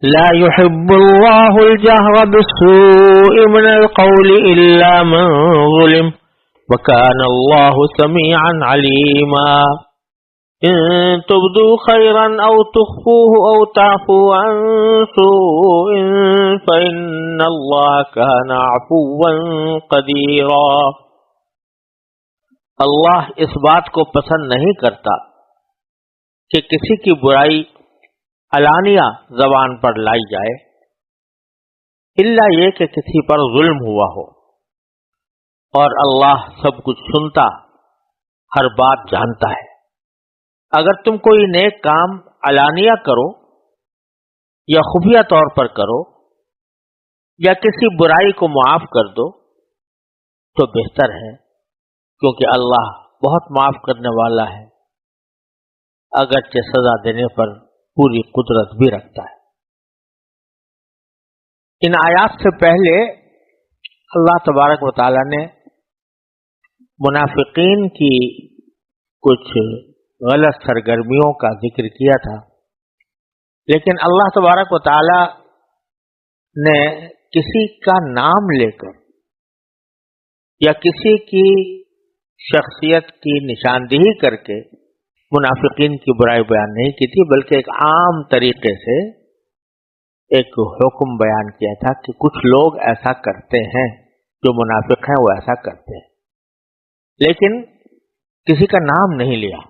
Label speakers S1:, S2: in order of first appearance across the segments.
S1: لا يحب الله الجهر بالسوء من القول إلا من ظلم وكان الله سميعا عليما إن تبدوا خيرا أو تخفوه أو تعفوا عن سوء فإن الله كان عفوا قديرا. اللہ اس بات کو پسند نہیں کرتا کہ کسی کی برائی علانیہ زبان پر لائی جائے الا یہ کہ کسی پر ظلم ہوا ہو، اور اللہ سب کچھ سنتا، ہر بات جانتا ہے. اگر تم کوئی نیک کام علانیہ کرو یا خفیہ طور پر کرو یا کسی برائی کو معاف کر دو تو بہتر ہے، کیونکہ اللہ بہت معاف کرنے والا ہے، اگرچہ سزا دینے پر پوری قدرت بھی رکھتا ہے. ان آیات سے پہلے اللہ تبارک و تعالی نے منافقین کی کچھ غلط سرگرمیوں کا ذکر کیا تھا، لیکن اللہ تبارک و تعالی نے کسی کا نام لے کر یا کسی کی شخصیت کی نشاندہی کر کے منافقین کی برائی بیان نہیں کی تھی، بلکہ ایک عام طریقے سے ایک حکم بیان کیا تھا کہ کچھ لوگ ایسا کرتے ہیں، جو منافق ہیں وہ ایسا کرتے ہیں، لیکن کسی کا نام نہیں لیا.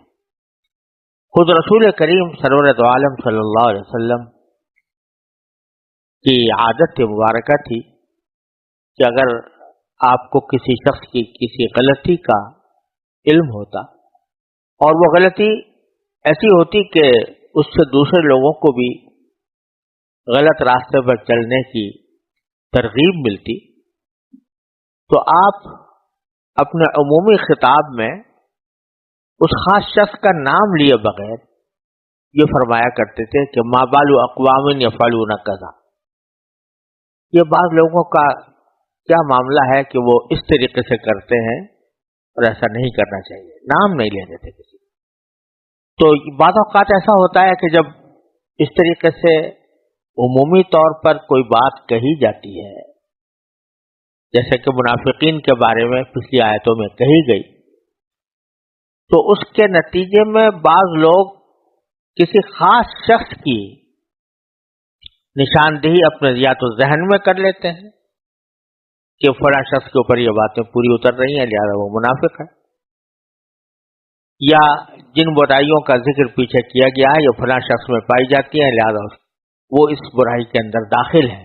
S1: خود رسول کریم سرور دو عالم صلی اللہ علیہ وسلم کی عادت مبارکہ تھی کہ اگر آپ کو کسی شخص کی کسی غلطی کا علم ہوتا اور وہ غلطی ایسی ہوتی کہ اس سے دوسرے لوگوں کو بھی غلط راستے پر چلنے کی ترغیب ملتی، تو آپ اپنے عمومی خطاب میں اس خاص شخص کا نام لیے بغیر یہ فرمایا کرتے تھے کہ ما بال اقوام یفعلون کذا، یہ بعض لوگوں کا کیا معاملہ ہے کہ وہ اس طریقے سے کرتے ہیں اور ایسا نہیں کرنا چاہیے. نام نہیں لیتے تھے کسی. تو بعض اوقات ایسا ہوتا ہے کہ جب اس طریقے سے عمومی طور پر کوئی بات کہی جاتی ہے، جیسے کہ منافقین کے بارے میں پچھلی آیتوں میں کہی گئی، تو اس کے نتیجے میں بعض لوگ کسی خاص شخص کی نشاندہی اپنے یا تو ذہن میں کر لیتے ہیں کہ فلاں شخص کے اوپر یہ باتیں پوری اتر رہی ہیں لہذا وہ منافق ہے، یا جن برائیوں کا ذکر پیچھے کیا گیا ہے یہ فلاں شخص میں پائی جاتی ہیں لہذا وہ اس برائی کے اندر داخل ہے.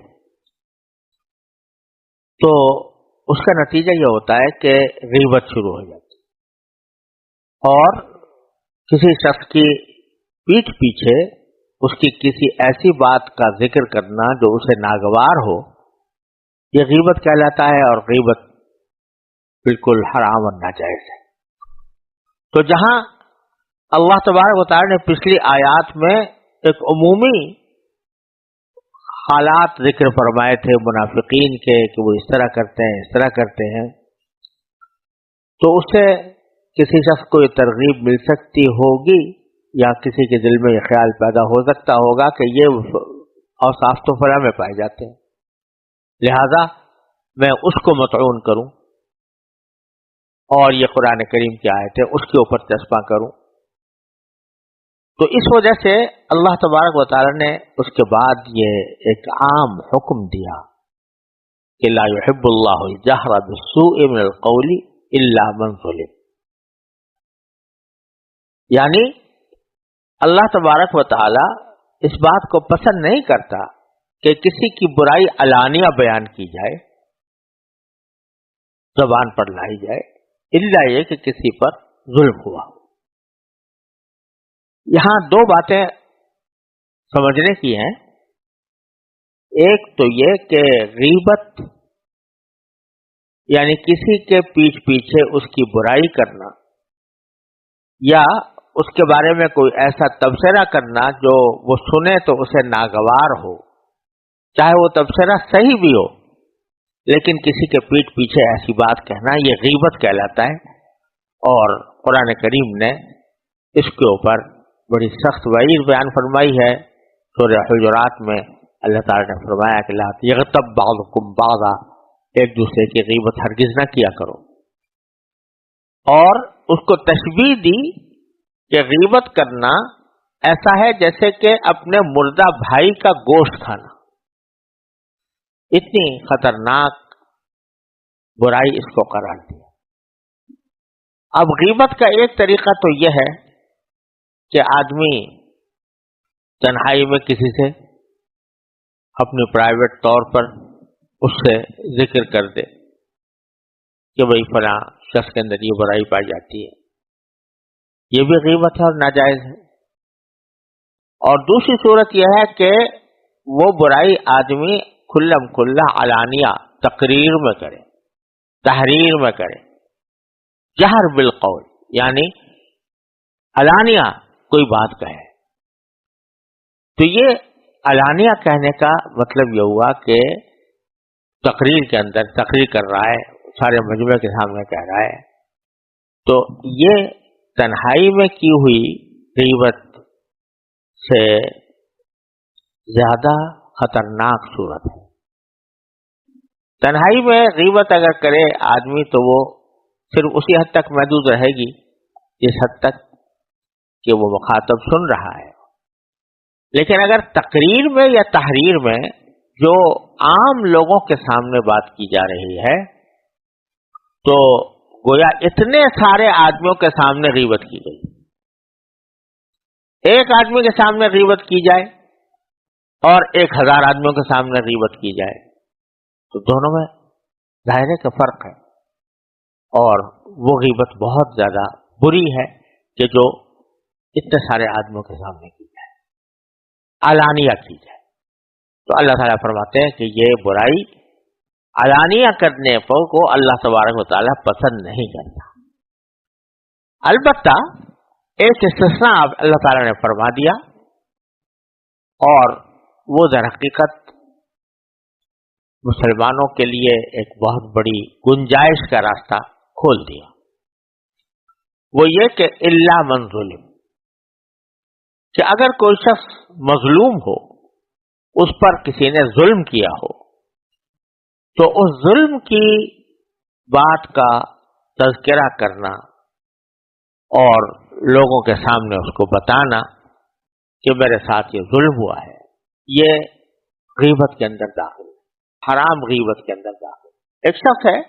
S1: تو اس کا نتیجہ یہ ہوتا ہے کہ غیبت شروع ہو جاتی ہے، اور کسی شخص کی پیٹھ پیچھے اس کی کسی ایسی بات کا ذکر کرنا جو اسے ناگوار ہو، یہ غیبت کہلاتا ہے، اور غیبت بالکل حرام اور ناجائز ہے. تو جہاں اللہ تبارک و تعالی نے پچھلی آیات میں ایک عمومی حالات ذکر فرمائے تھے منافقین کے کہ وہ اس طرح کرتے ہیں اس طرح کرتے ہیں، تو اس سے کسی شخص کو یہ ترغیب مل سکتی ہوگی یا کسی کے دل میں یہ خیال پیدا ہو سکتا ہوگا کہ یہ اوصاف تو فلاں میں پائے جاتے ہیں، لہذا میں اس کو مطعون کروں اور یہ قرآن کریم کی آیت ہے اس کے اوپر چسپاں کروں. تو اس وجہ سے اللہ تبارک و تعالی نے اس کے بعد یہ ایک عام حکم دیا کہ لا يحب اللہ الجہر بالسوء من القول الا من ظلم، یعنی اللہ تبارک و تعالی اس بات کو پسند نہیں کرتا کہ کسی کی برائی علانیہ بیان کی جائے، زبان پر لائی جائے، الا یہ کہ کسی پر ظلم ہوا. یہاں دو باتیں سمجھنے کی ہیں. ایک تو یہ کہ غیبت یعنی کسی کے پیچھے پیچھے اس کی برائی کرنا یا اس کے بارے میں کوئی ایسا تبصرہ کرنا جو وہ سنے تو اسے ناگوار ہو، چاہے وہ تبصرہ صحیح بھی ہو لیکن کسی کے پیٹھ پیچھے ایسی بات کہنا، یہ غیبت کہلاتا ہے. اور قرآن کریم نے اس کے اوپر بڑی سخت وعید بیان فرمائی ہے. سورہ حجرات میں اللہ تعالیٰ نے فرمایا کہ لا یغتب بعضکم بعضا، ایک دوسرے کی غیبت ہرگز نہ کیا کرو، اور اس کو تشبیہ دی کہ غیبت کرنا ایسا ہے جیسے کہ اپنے مردہ بھائی کا گوشت کھانا، اتنی خطرناک برائی اس کو قرار دیا۔ اب غیبت کا ایک طریقہ تو یہ ہے کہ آدمی تنہائی میں کسی سے اپنے پرائیویٹ طور پر اس سے ذکر کر دے کہ بھئی فلاں شخص کے اندر یہ برائی پائی جاتی ہے، یہ بھی غیبت ہے اور ناجائز ہے۔ اور دوسری صورت یہ ہے کہ وہ برائی آدمی کھلم کھلا علانیہ تقریر میں کرے، تحریر میں کرے، جہر بالقول، یعنی علانیہ کوئی بات کہے۔ تو یہ علانیہ کہنے کا مطلب یہ ہوا کہ تقریر کے اندر تقریر کر رہا ہے، سارے مجمع کے سامنے کہہ رہا ہے، تو یہ تنہائی میں کی ہوئی غیبت سے زیادہ خطرناک صورت ہے۔ تنہائی میں غیبت اگر کرے آدمی تو وہ صرف اسی حد تک محدود رہے گی جس حد تک کہ وہ مخاطب سن رہا ہے، لیکن اگر تقریر میں یا تحریر میں جو عام لوگوں کے سامنے بات کی جا رہی ہے تو گویا اتنے سارے آدمیوں کے سامنے غیبت کی گئی۔ ایک آدمی کے سامنے غیبت کی جائے اور 1000 آدمیوں کے سامنے غیبت کی جائے تو دونوں میں ظاہر ہے کہ فرق ہے، اور وہ غیبت بہت زیادہ بری ہے کہ جو اتنے سارے آدمیوں کے سامنے کی جائے، علانیہ کی جائے۔ تو اللہ تعالیٰ فرماتے ہیں کہ یہ برائی علانیہ کرنے پر کو اللہ تبارک و تعالیٰ پسند نہیں کرتا۔ البتہ ایک استثناء اللہ تعالیٰ نے فرما دیا، اور وہ در حقیقت مسلمانوں کے لیے ایک بہت بڑی گنجائش کا راستہ کھول دیا، وہ یہ کہ الا من ظلم، کہ اگر کوئی شخص مظلوم ہو، اس پر کسی نے ظلم کیا ہو، تو اس ظلم کی بات کا تذکرہ کرنا اور لوگوں کے سامنے اس کو بتانا کہ میرے ساتھ یہ ظلم ہوا ہے، یہ غیبت کے اندر داخل ہے، حرام غیبت کے اندر داخل ہے۔ ایک شخص ہے،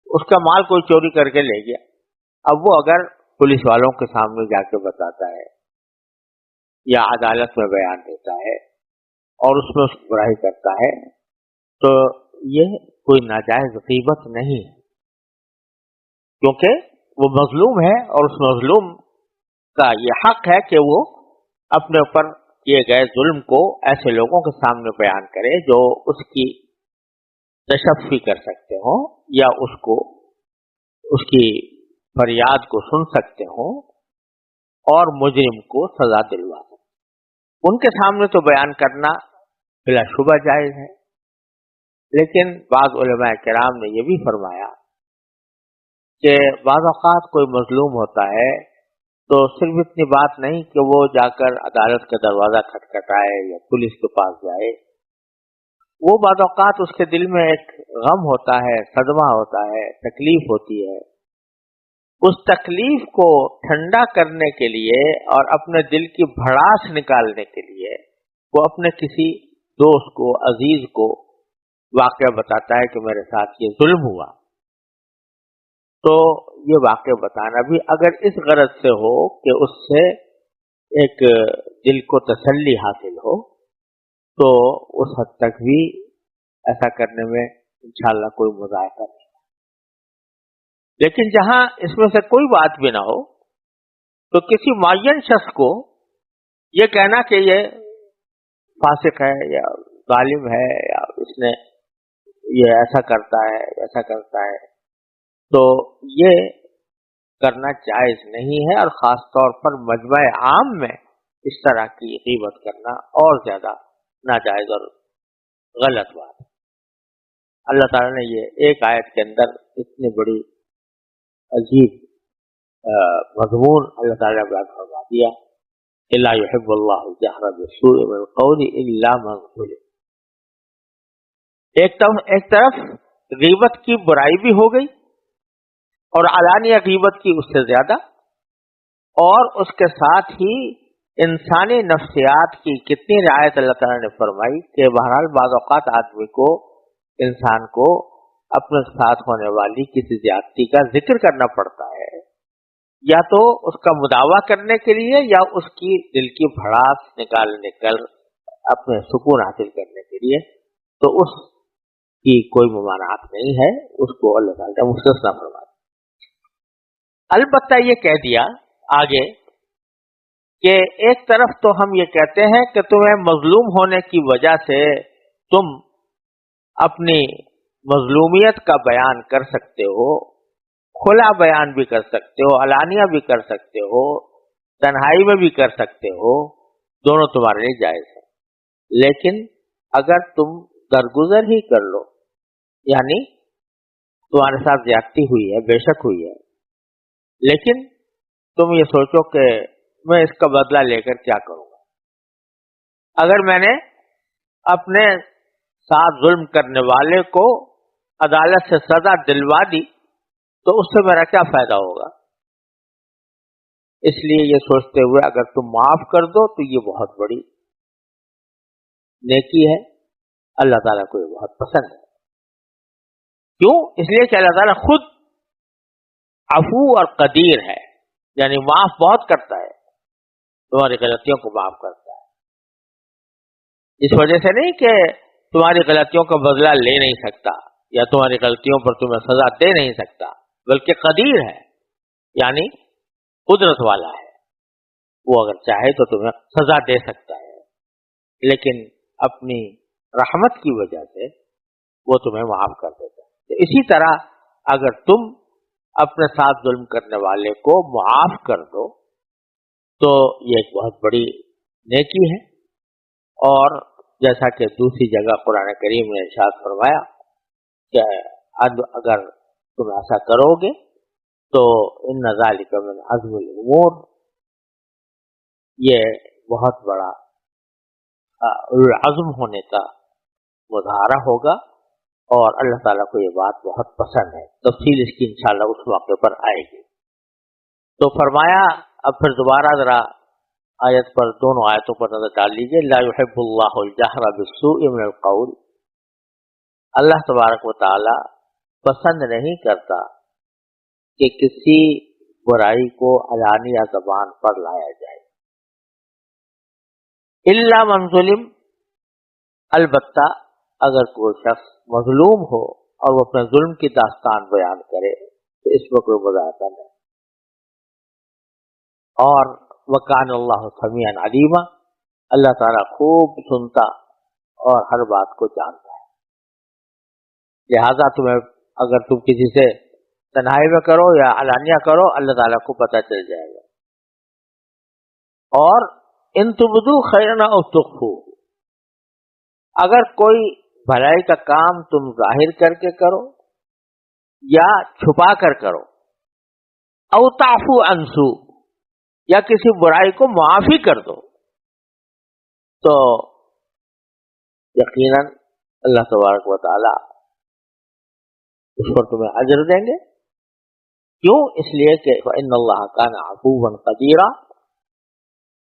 S1: اس کا مال کوئی چوری کر کے لے گیا، اب وہ اگر پولیس والوں کے سامنے جا کے بتاتا ہے یا عدالت میں بیان دیتا ہے اور اس میں اس کی برائی کرتا ہے تو یہ کوئی ناجائز غیبت نہیں ہے، کیونکہ وہ مظلوم ہے اور اس مظلوم کا یہ حق ہے کہ وہ اپنے اوپر کیے گئے ظلم کو ایسے لوگوں کے سامنے بیان کرے جو اس کی تشفی کر سکتے ہوں یا اس کی فریاد کو سن سکتے ہوں اور مجرم کو سزا دلوا سکتے۔ ان کے سامنے تو بیان کرنا بلا شبہ جائز ہے، لیکن بعض علماء کرام نے یہ بھی فرمایا کہ بعض اوقات کوئی مظلوم ہوتا ہے تو صرف اتنی بات نہیں کہ وہ جا کر عدالت کا دروازہ کھٹکھٹائے یا پولیس کے پاس جائے، وہ بعض اوقات اس کے دل میں ایک غم ہوتا ہے، صدمہ ہوتا ہے، تکلیف ہوتی ہے، اس تکلیف کو ٹھنڈا کرنے کے لیے اور اپنے دل کی بھڑاس نکالنے کے لیے وہ اپنے کسی دوست کو، عزیز کو واقعہ بتاتا ہے کہ میرے ساتھ یہ ظلم ہوا۔ تو یہ واقعہ بتانا بھی اگر اس غرض سے ہو کہ اس سے ایک دل کو تسلی حاصل ہو تو اس حد تک بھی ایسا کرنے میں انشاءاللہ کوئی مذائقہ نہیں، لیکن جہاں اس میں سے کوئی بات بھی نہ ہو تو کسی معین شخص کو یہ کہنا کہ یہ فاسق ہے یا ظالم ہے یا اس نے یہ ایسا کرتا ہے ایسا کرتا ہے، تو یہ کرنا جائز نہیں ہے، اور خاص طور پر مجمع عام میں اس طرح کی غیبت کرنا اور زیادہ ناجائز اور غلط بات ہے۔ اللہ تعالیٰ نے یہ ایک آیت کے اندر اتنی بڑی عجیب مضمون اللہ تعالیٰ نے بیان فرما دیا لا يحب اللہ الجہر بالسوء من القول الا من ظلم. ایک طرف غیبت کی برائی بھی ہو گئی اور علانیہ غیبت کی اس سے زیادہ، اور اس کے ساتھ ہی انسانی نفسیات کی کتنی رعایت اللہ تعالیٰ نے فرمائی کہ بہرحال بعض اوقات آدمی کو، انسان کو اپنے ساتھ ہونے والی کسی زیادتی کا ذکر کرنا پڑتا ہے، یا تو اس کا مداوع کرنے کے لیے یا اس کی دل کی بھڑاس نکالنے کر اپنے سکون حاصل کرنے کے لیے، تو اس کی کوئی ممانعت نہیں ہے، اس کو اللہ تعالیٰ مستثنیٰ فرماتا. البتہ یہ کہہ دیا آگے کہ ایک طرف تو ہم یہ کہتے ہیں کہ تمہیں مظلوم ہونے کی وجہ سے تم اپنی مظلومیت کا بیان کر سکتے ہو، کھلا بیان بھی کر سکتے ہو، علانیہ بھی کر سکتے ہو، تنہائی میں بھی کر سکتے ہو، دونوں تمہارے لیے جائز ہے. لیکن اگر تم درگزر ہی کر لو، یعنی تمہارے ساتھ زیادتی ہوئی ہے، بے شک ہوئی ہے، لیکن تم یہ سوچو کہ میں اس کا بدلہ لے کر کیا کروں گا. اگر میں نے اپنے ساتھ ظلم کرنے والے کو عدالت سے سزا دلوا دی تو اس سے میرا کیا فائدہ ہوگا؟ اس لیے یہ سوچتے ہوئے اگر تم معاف کر دو تو یہ بہت بڑی نیکی ہے، اللہ تعالیٰ کو یہ بہت پسند ہے. کیوں؟ اس لیے کہ اللہ تعالیٰ خود عفو اور قدیر ہے، یعنی معاف بہت کرتا ہے، تمہاری غلطیوں کو معاف کرتا ہے. اس وجہ سے نہیں کہ تمہاری غلطیوں کا بدلہ لے نہیں سکتا یا تمہاری غلطیوں پر تمہیں سزا دے نہیں سکتا، بلکہ قدیر ہے، یعنی قدرت والا ہے. وہ اگر چاہے تو تمہیں سزا دے سکتا ہے، لیکن اپنی رحمت کی وجہ سے وہ تمہیں معاف کر دیتا ہے. تو اسی طرح اگر تم اپنے ساتھ ظلم کرنے والے کو معاف کر دو تو یہ ایک بہت بڑی نیکی ہے. اور جیسا کہ دوسری جگہ قرآن کریم نے ارشاد فرمایا کہ اگر تم ایسا کرو گے تو ان ذالک من عزم الامور، یہ بہت بڑا عزم ہونے کا مظاہرہ ہوگا، اور اللہ تعالیٰ کو یہ بات بہت پسند ہے. تفصیل اس کی انشاءاللہ اس موقع پر آئے گی. تو فرمایا، اب پھر دوبارہ ذرا آیت پر، دونوں آیتوں پر نظر ڈال لیجیے. لا يحب اللہ الجہر بالسوء من القول، اللہ تبارک و تعالی پسند نہیں کرتا کہ کسی برائی کو علانیہ زبان پر لایا جائے. الا من ظلم، البتہ اگر کوئی شخص مظلوم ہو اور وہ اپنے ظلم کی داستان بیان کرے تو اس میں کوئی مذاکرہ نہیں. اور وکان اللہ سمیعا علیما، اللہ تعالیٰ خوب سنتا اور ہر بات کو جانتا ہے. لہذا اگر تم کسی سے تنہائی میں کرو یا علانیہ کرو، اللہ تعالیٰ کو پتہ چل جائے گا. اور ان تبدو خیرا او تخفو، اگر کوئی بھلائی کا کام تم ظاہر کر کے کرو یا چھپا کر کرو، او تعفو عن سوء، یا کسی برائی کو معاف ہی کر دو، تو یقیناً اللہ تبارک و تعالی اس پر تمہیں اجر دیں گے. کیوں؟ اس لیے کہ فإن اللہ کان عفوا قدیرا،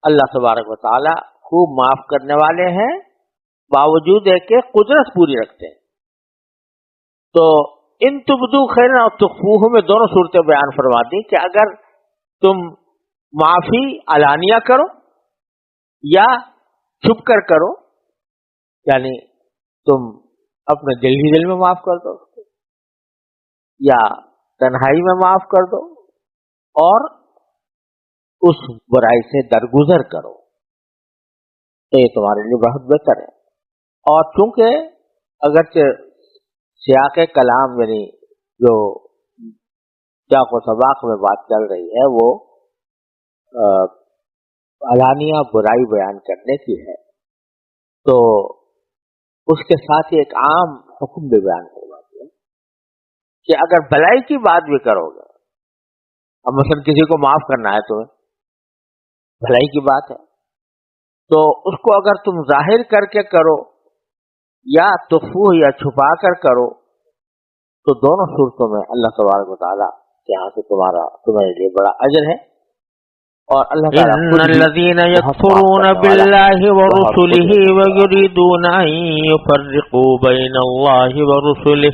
S1: اللہ تبارک و تعالی خوب معاف کرنے والے ہیں، باوجود ہے کہ قدرت پوری رکھتے ہیں. تو ان تبدو خیرا اور تخفوہ میں دونوں صورتیں بیان فرما دی کہ اگر تم معافی علانیہ کرو یا چھپ کر کرو، یعنی تم اپنے دل ہی دل میں معاف کر دو یا تنہائی میں معاف کر دو اور اس برائی سے درگزر کرو، تو یہ تمہارے لیے بہت بہتر ہے. اور چونکہ اگرچہ سیاق کلام یعنی جو سیاق و سباق میں بات چل رہی ہے وہ علانیہ برائی بیان کرنے کی ہے، تو اس کے ساتھ ہی ایک عام حکم بھی بیان کروا دیا کہ اگر بھلائی کی بات بھی کرو گے، اب مثلا کسی کو معاف کرنا ہے تمہیں، بھلائی کی بات ہے، تو اس کو اگر تم ظاہر کر کے کرو یا تخفوہ یا چھپا کر کرو تو دونوں صورتوں میں اللہ تبارک و تعالیٰ کے ہاں سے تمہارے لیے بڑا اجر ہے. اور اللہ تعالیٰ
S2: ان الذين يكفرون بالله ورسله ويريدون ان يفرقوا بين الله ورسله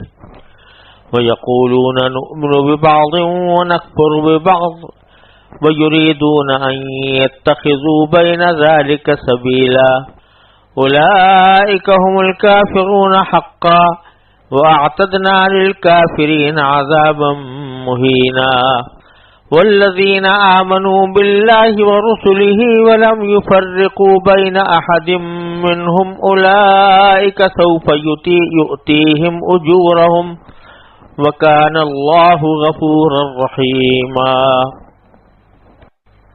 S2: ويقولون نؤمن ببعض ونكفر ببعض ويريدون ان يتخذوا بين ذلك سبيلا اولئك هم الكافرون حقا واعتدنا للكافرين عذابا مهينا والذين آمنوا بالله ورسله ولم يفرقوا بين أحد منهم أولئك سوف يؤتيهم أجورهم وكان الله غفورا رحيما.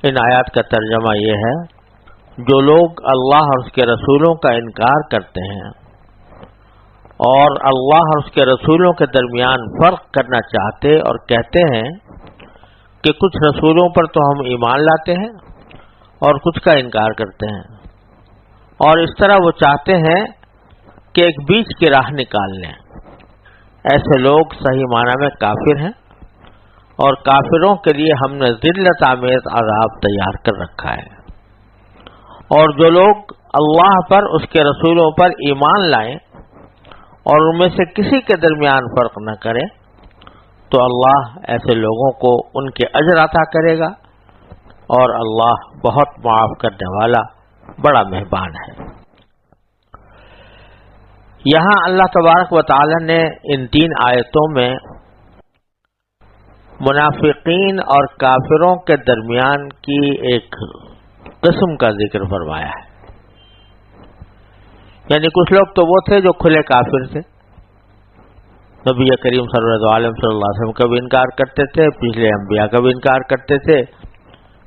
S1: ان آیات کا ترجمہ یہ ہے جو لوگ اللہ اور اس کے رسولوں کا انکار کرتے ہیں اور اللہ اور اس کے رسولوں کے درمیان فرق کرنا چاہتے اور کہتے ہیں کہ کچھ رسولوں پر تو ہم ایمان لاتے ہیں اور کچھ کا انکار کرتے ہیں، اور اس طرح وہ چاہتے ہیں کہ ایک بیچ کی راہ نکال لیں. ایسے لوگ صحیح معنی میں کافر ہیں اور کافروں کے لیے ہم نے ذلت آمیز عذاب تیار کر رکھا ہے. اور جو لوگ اللہ پر اس کے رسولوں پر ایمان لائیں اور ان میں سے کسی کے درمیان فرق نہ کریں تو اللہ ایسے لوگوں کو ان کے اجر عطا کرے گا اور اللہ بہت معاف کرنے والا بڑا مہربان ہے. یہاں اللہ تبارک و تعالی نے ان 3 آیتوں میں منافقین اور کافروں کے درمیان کی ایک قسم کا ذکر فرمایا ہے. یعنی کچھ لوگ تو وہ تھے جو کھلے کافر تھے، نبی کریم صلی اللہ علیہ وسلم کا بھی انکار کرتے تھے، پچھلے انبیاء کا بھی انکار کرتے تھے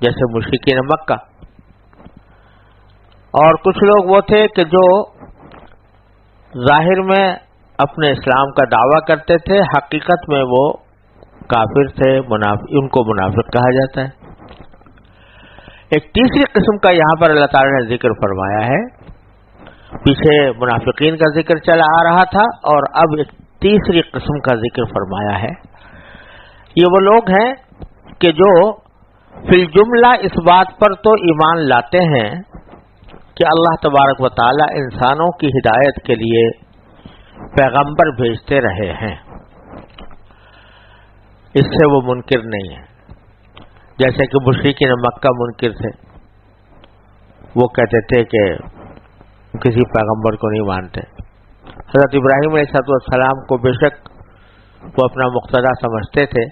S1: جیسے مشرکین مکہ. اور کچھ لوگ وہ تھے کہ جو ظاہر میں اپنے اسلام کا دعویٰ کرتے تھے، حقیقت میں وہ کافر تھے، ان کو منافق کہا جاتا ہے. ایک تیسری قسم کا یہاں پر اللہ تعالی نے ذکر فرمایا ہے. پیچھے منافقین کا ذکر چلا آ رہا تھا اور اب ایک تیسری قسم کا ذکر فرمایا ہے. یہ وہ لوگ ہیں کہ جو فی الجملہ اس بات پر تو ایمان لاتے ہیں کہ اللہ تبارک و تعالی انسانوں کی ہدایت کے لیے پیغمبر بھیجتے رہے ہیں، اس سے وہ منکر نہیں ہیں. جیسے کہ مشرکین مکہ منکر تھے، وہ کہتے تھے کہ کسی پیغمبر کو نہیں مانتے. حضرت ابراہیم علیہ السلام کو بے شک وہ اپنا مقتدی سمجھتے تھے،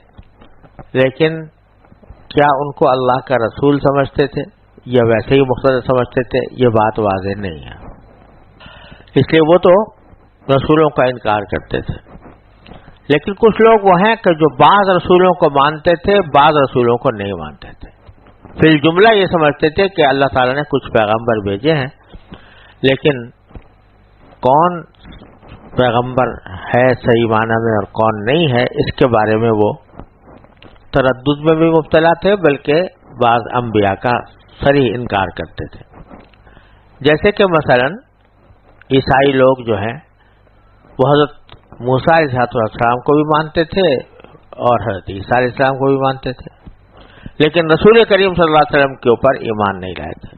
S1: لیکن کیا ان کو اللہ کا رسول سمجھتے تھے یا ویسے ہی مقتدی سمجھتے تھے، یہ بات واضح نہیں ہے. اس لیے وہ تو رسولوں کا انکار کرتے تھے. لیکن کچھ لوگ وہ ہیں کہ جو بعض رسولوں کو مانتے تھے، بعض رسولوں کو نہیں مانتے تھے. فی الجملہ یہ سمجھتے تھے کہ اللہ تعالیٰ نے کچھ پیغمبر بھیجے ہیں، لیکن کون پیغمبر ہے صحیح معنی میں اور کون نہیں ہے اس کے بارے میں وہ تردد میں بھی مبتلا تھے، بلکہ بعض انبیاء کا صریح انکار کرتے تھے. جیسے کہ مثلا عیسائی لوگ جو ہیں وہ حضرت موسیٰ علیہ السلام کو بھی مانتے تھے اور حضرت عیسیٰ علیہ السلام کو بھی مانتے تھے، لیکن رسول کریم صلی اللہ علیہ وسلم کے اوپر ایمان نہیں لائے تھے.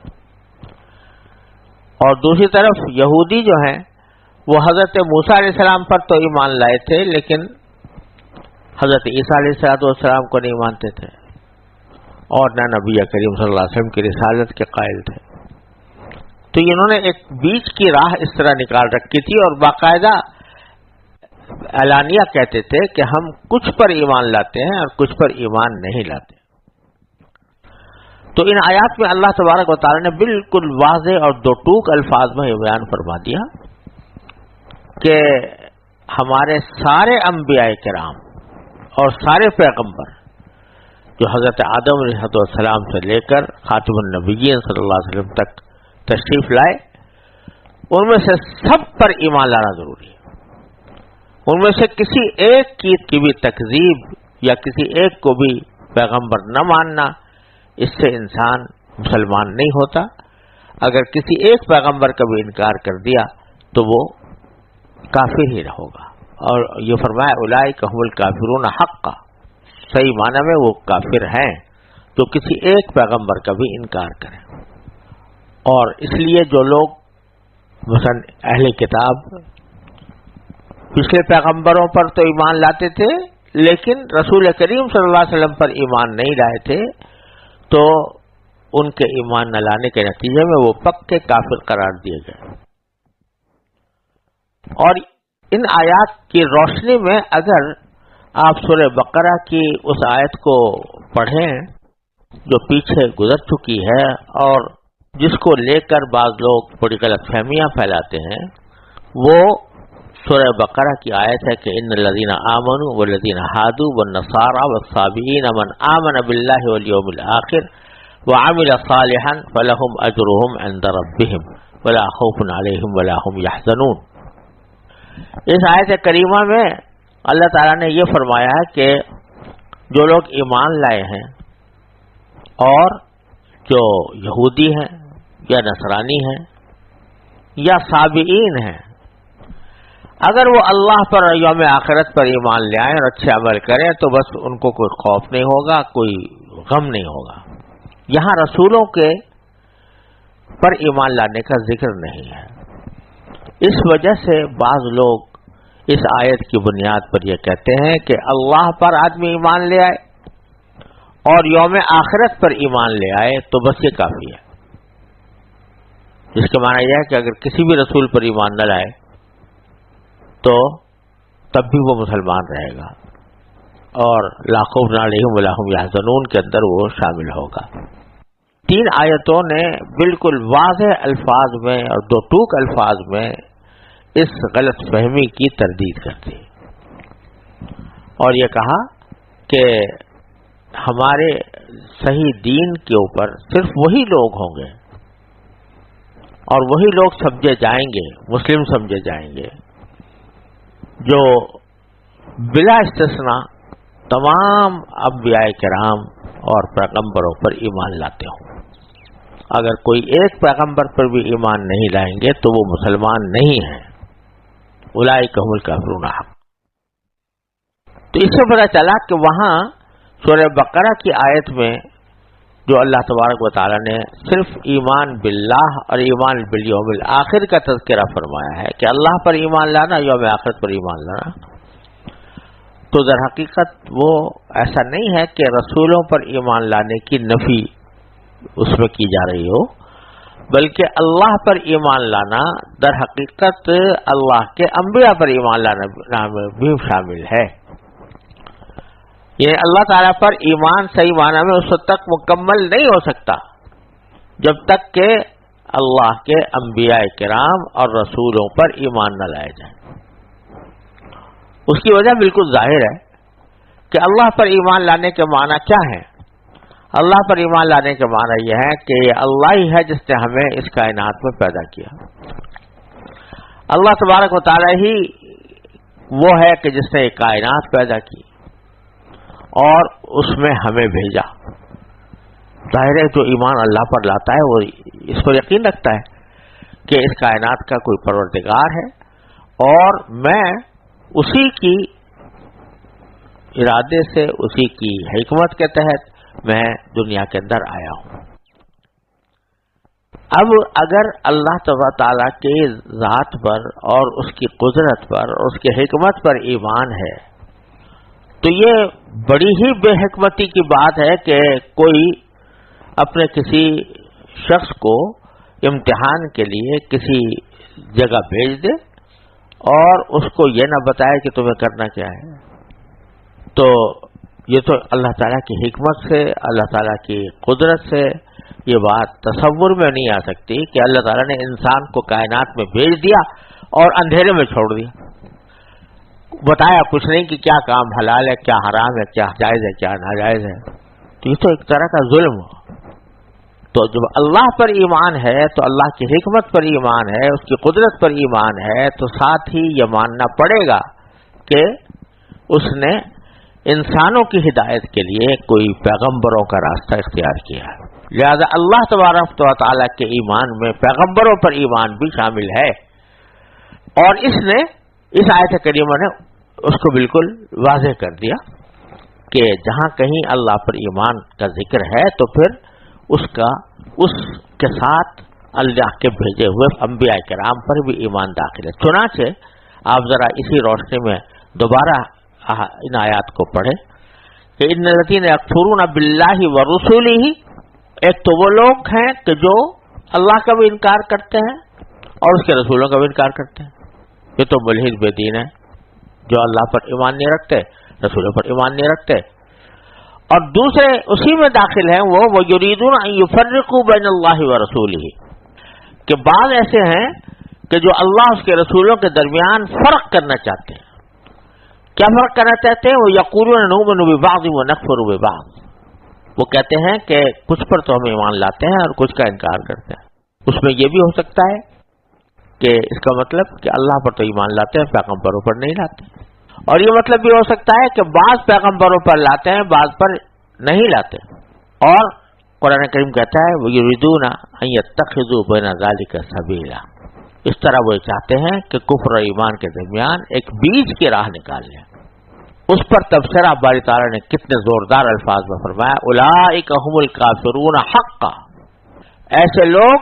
S1: اور دوسری طرف یہودی جو ہیں وہ حضرت موسیٰ علیہ السلام پر تو ایمان لائے تھے لیکن حضرت عیسیٰ علیہ السلام کو نہیں مانتے تھے اور نہ نبی کریم صلی اللہ علیہ وسلم کی رسالت کے قائل تھے. تو انہوں نے ایک بیچ کی راہ اس طرح نکال رکھی تھی اور باقاعدہ اعلانیہ کہتے تھے کہ ہم کچھ پر ایمان لاتے ہیں اور کچھ پر ایمان نہیں لاتے. تو ان آیات میں اللہ تبارک و تعالی نے بالکل واضح اور دو ٹوک الفاظ میں یہ بیان فرما دیا کہ ہمارے سارے انبیاء کرام اور سارے پیغمبر جو حضرت آدم علیہ السلام سے لے کر خاتم النبیین صلی اللہ علیہ وسلم تک تشریف لائے، ان میں سے سب پر ایمان لانا ضروری ہے. ان میں سے کسی ایک کی بھی تکذیب یا کسی ایک کو بھی پیغمبر نہ ماننا، اس سے انسان مسلمان نہیں ہوتا. اگر کسی ایک پیغمبر کا بھی انکار کر دیا تو وہ کافر ہی ہوگا. اور یہ فرمایا اولئک هم الکافرون حقا، صحیح معنی میں وہ کافر ہیں جو کسی ایک پیغمبر کا بھی انکار کریں. اور اس لیے جو لوگ مثلا اہل کتاب پچھلے پیغمبروں پر تو ایمان لاتے تھے لیکن رسول کریم صلی اللہ علیہ وسلم پر ایمان نہیں لائے تھے، تو ان کے ایمان نہ لانے کے نتیجے میں وہ پکے کافر قرار دیے گئے. اور ان آیات کی روشنی میں اگر آپ سورہ بقرہ کی اس آیت کو پڑھیں جو پیچھے گزر چکی ہے اور جس کو لے کر بعض لوگ بڑی غلط فہمیاں پھیلاتے ہیں، وہ سورہ بقرہ کی آیت ہے کہ ان الذین آمنوا والذین ہادوا والنصارى والصابئین من آمن باللہ والیوم الآخر وعمل صالحا فلهم اجرهم عند ربهم ولا خوف علیہم ولا هم يحزنون. اس آیت کریمہ میں اللہ تعالیٰ نے یہ فرمایا ہے کہ جو لوگ ایمان لائے ہیں اور جو یہودی ہیں یا نصرانی ہیں یا صابئین ہیں، اگر وہ اللہ پر یوم آخرت پر ایمان لے آئیں اور اچھے عمل کریں تو بس ان کو کوئی خوف نہیں ہوگا، کوئی غم نہیں ہوگا. یہاں رسولوں کے پر ایمان لانے کا ذکر نہیں ہے. اس وجہ سے بعض لوگ اس آیت کی بنیاد پر یہ کہتے ہیں کہ اللہ پر آدمی ایمان لے آئے اور یوم آخرت پر ایمان لے آئے تو بس یہ کافی ہے، جس کا معنی یہ ہے کہ اگر کسی بھی رسول پر ایمان نہ لائے تو تب بھی وہ مسلمان رہے گا اور لا خوف علیہم ولا هم يحزنون کے اندر وہ شامل ہوگا. 3 آیتوں نے بالکل واضح الفاظ میں اور 2 ٹوک الفاظ میں اس غلط فہمی کی تردید کر دی اور یہ کہا کہ ہمارے صحیح دین کے اوپر صرف وہی لوگ ہوں گے اور وہی لوگ سمجھے جائیں گے، مسلم سمجھے جائیں گے جو بلا استثناء تمام انبیاء کرام اور پیغمبروں پر ایمان لاتے ہوں. اگر کوئی ایک پیغمبر پر بھی ایمان نہیں لائیں گے تو وہ مسلمان نہیں ہیں. اولئک هم الکافرون حقا. تو اس سے پتہ چلا کہ وہاں سورہ بقرہ کی آیت میں جو اللہ تبارک و تعالی نے صرف ایمان باللہ اور ایمان بالیوم الآخر کا تذکرہ فرمایا ہے کہ اللہ پر ایمان لانا، یوم آخرت پر ایمان لانا، تو در حقیقت وہ ایسا نہیں ہے کہ رسولوں پر ایمان لانے کی نفی اس میں کی جا رہی ہو، بلکہ اللہ پر ایمان لانا در حقیقت اللہ کے انبیاء پر ایمان لانا بھی شامل ہے. یہ اللہ تعالیٰ پر ایمان صحیح معنی میں اس وقت تک مکمل نہیں ہو سکتا جب تک کہ اللہ کے انبیاء کرام اور رسولوں پر ایمان نہ لائے جائیں. اس کی وجہ بالکل ظاہر ہے کہ اللہ پر ایمان لانے کے معنی کیا ہے. اللہ پر ایمان لانے کے معنی یہ ہے کہ یہ اللہ ہی ہے جس نے ہمیں اس کائنات میں پیدا کیا. اللہ تبارک و تعالیٰ ہی وہ ہے کہ جس نے یہ کائنات پیدا کی اور اس میں ہمیں بھیجا. ظاہر ہے جو ایمان اللہ پر لاتا ہے وہ اس پر یقین رکھتا ہے کہ اس کائنات کا کوئی پروردگار ہے اور میں اسی کی ارادے سے، اسی کی حکمت کے تحت میں دنیا کے اندر آیا ہوں. اب اگر اللہ تبارک تعالیٰ کے ذات پر اور اس کی قدرت پر اور اس کی حکمت پر ایمان ہے تو یہ بڑی ہی بے حکمتی کی بات ہے کہ کوئی اپنے کسی شخص کو امتحان کے لیے کسی جگہ بھیج دے اور اس کو یہ نہ بتائے کہ تمہیں کرنا کیا ہے. تو یہ تو اللہ تعالیٰ کی حکمت سے، اللہ تعالیٰ کی قدرت سے یہ بات تصور میں نہیں آ سکتی کہ اللہ تعالیٰ نے انسان کو کائنات میں بھیج دیا اور اندھیرے میں چھوڑ دیا، بتایا کچھ نہیں کہ کیا کام حلال ہے، کیا حرام ہے، کیا جائز ہے، کیا ناجائز ہے. تو یہ تو ایک طرح کا ظلم ہو. تو جب اللہ پر ایمان ہے تو اللہ کی حکمت پر ایمان ہے، اس کی قدرت پر ایمان ہے، تو ساتھ ہی یہ ماننا پڑے گا کہ اس نے انسانوں کی ہدایت کے لیے کوئی پیغمبروں کا راستہ اختیار کیا ہے.
S2: لہذا اللہ تبارک و تعالیٰ کے ایمان میں پیغمبروں پر ایمان بھی شامل ہے، اور اس آیت کریمہ نے اس کو بالکل واضح کر دیا کہ جہاں کہیں اللہ پر ایمان کا ذکر ہے تو پھر اس کے ساتھ اللہ کے بھیجے ہوئے انبیاء کرام پر بھی ایمان داخل ہے۔ چنانچہ آپ ذرا اسی روشنی میں دوبارہ ان آیات کو پڑھیں کہ ان الذین یکفرون باللہ ورسولہ، ایک تو وہ لوگ ہیں کہ جو اللہ کا بھی انکار کرتے ہیں اور اس کے رسولوں کا بھی انکار کرتے ہیں، یہ تو ملحد بے دین ہے جو اللہ پر ایمان نہیں رکھتے، رسولوں پر ایمان نہیں رکھتے۔ اور دوسرے اسی میں داخل ہیں وہ یریدون ان یفرقوا بین اللہ ورسولہ، کہ بعض ایسے ہیں کہ جو اللہ اس کے رسولوں کے درمیان فرق کرنا چاہتے ہیں۔ کیا فرق کرنا چاہتے ہیں؟ وہ یقولون نؤمن ببعض ونکفر ببعض، وہ کہتے ہیں کہ کچھ پر تو ہم ایمان لاتے ہیں اور کچھ کا انکار کرتے ہیں۔ اس میں یہ بھی ہو سکتا ہے کہ اس کا مطلب کہ اللہ پر تو ایمان لاتے ہیں، پیغمبروں پر نہیں لاتے، اور یہ مطلب بھی ہو سکتا ہے کہ بعض پیغمبروں پر لاتے ہیں، بعض پر نہیں لاتے۔ اور قرآن کریم کہتا ہے وَيُرِيدُونَ أَن يَتَّخِذُوا بَيْنَ ذَلِكَ سَبِيلًا، اس طرح وہ چاہتے ہیں کہ کفر اور ایمان کے درمیان ایک بیچ کی راہ نکال لیں۔ اس پر تبصرہ باری تعالیٰ نے کتنے زوردار الفاظ میں فرمایا، اولئک هم الکافرون حقا، ایسے لوگ